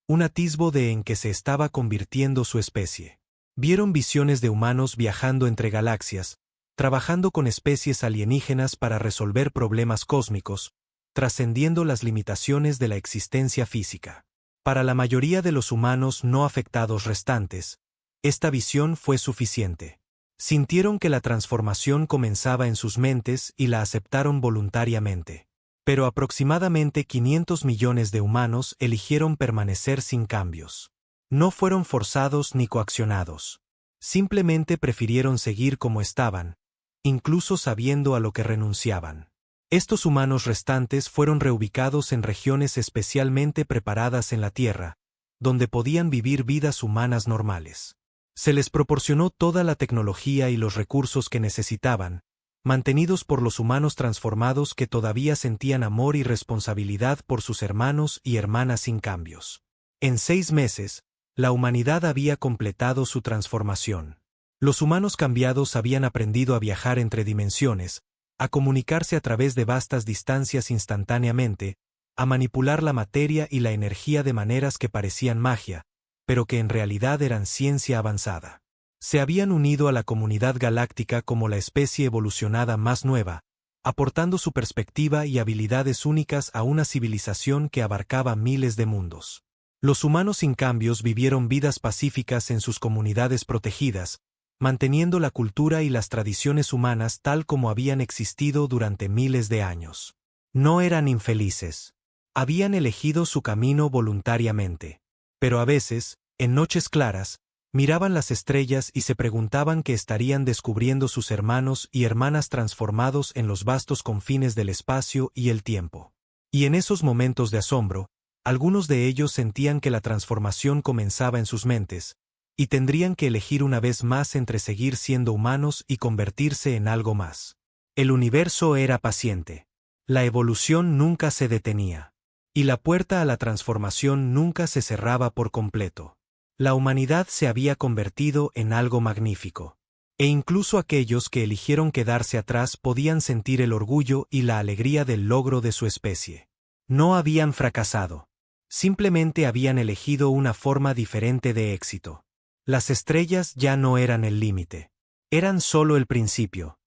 [SPEAKER 1] un atisbo de en que se estaba convirtiendo su especie. Vieron visiones de humanos viajando entre galaxias, trabajando con especies alienígenas para resolver problemas cósmicos, trascendiendo las limitaciones de la existencia física. Para la mayoría de los humanos no afectados restantes, esta visión fue suficiente. Sintieron que la transformación comenzaba en sus mentes y la aceptaron voluntariamente. Pero aproximadamente 500 millones de humanos eligieron permanecer sin cambios. No fueron forzados ni coaccionados. Simplemente prefirieron seguir como estaban, incluso sabiendo a lo que renunciaban. Estos humanos restantes fueron reubicados en regiones especialmente preparadas en la Tierra, donde podían vivir vidas humanas normales. Se les proporcionó toda la tecnología y los recursos que necesitaban, mantenidos por los humanos transformados que todavía sentían amor y responsabilidad por sus hermanos y hermanas sin cambios. En 6 meses, la humanidad había completado su transformación. Los humanos cambiados habían aprendido a viajar entre dimensiones, a comunicarse a través de vastas distancias instantáneamente, a manipular la materia y la energía de maneras que parecían magia, pero que en realidad eran ciencia avanzada. Se habían unido a la comunidad galáctica como la especie evolucionada más nueva, aportando su perspectiva y habilidades únicas a una civilización que abarcaba miles de mundos. Los humanos sin cambios vivieron vidas pacíficas en sus comunidades protegidas, manteniendo la cultura y las tradiciones humanas tal como habían existido durante miles de años. No eran infelices. Habían elegido su camino voluntariamente. Pero a veces, en noches claras, miraban las estrellas y se preguntaban qué estarían descubriendo sus hermanos y hermanas transformados en los vastos confines del espacio y el tiempo. Y en esos momentos de asombro, algunos de ellos sentían que la transformación comenzaba en sus mentes, y tendrían que elegir una vez más entre seguir siendo humanos y convertirse en algo más. El universo era paciente. La evolución nunca se detenía. Y la puerta a la transformación nunca se cerraba por completo. La humanidad se había convertido en algo magnífico. E incluso aquellos que eligieron quedarse atrás podían sentir el orgullo y la alegría del logro de su especie. No habían fracasado. Simplemente habían elegido una forma diferente de éxito. Las estrellas ya no eran el límite. Eran solo el principio.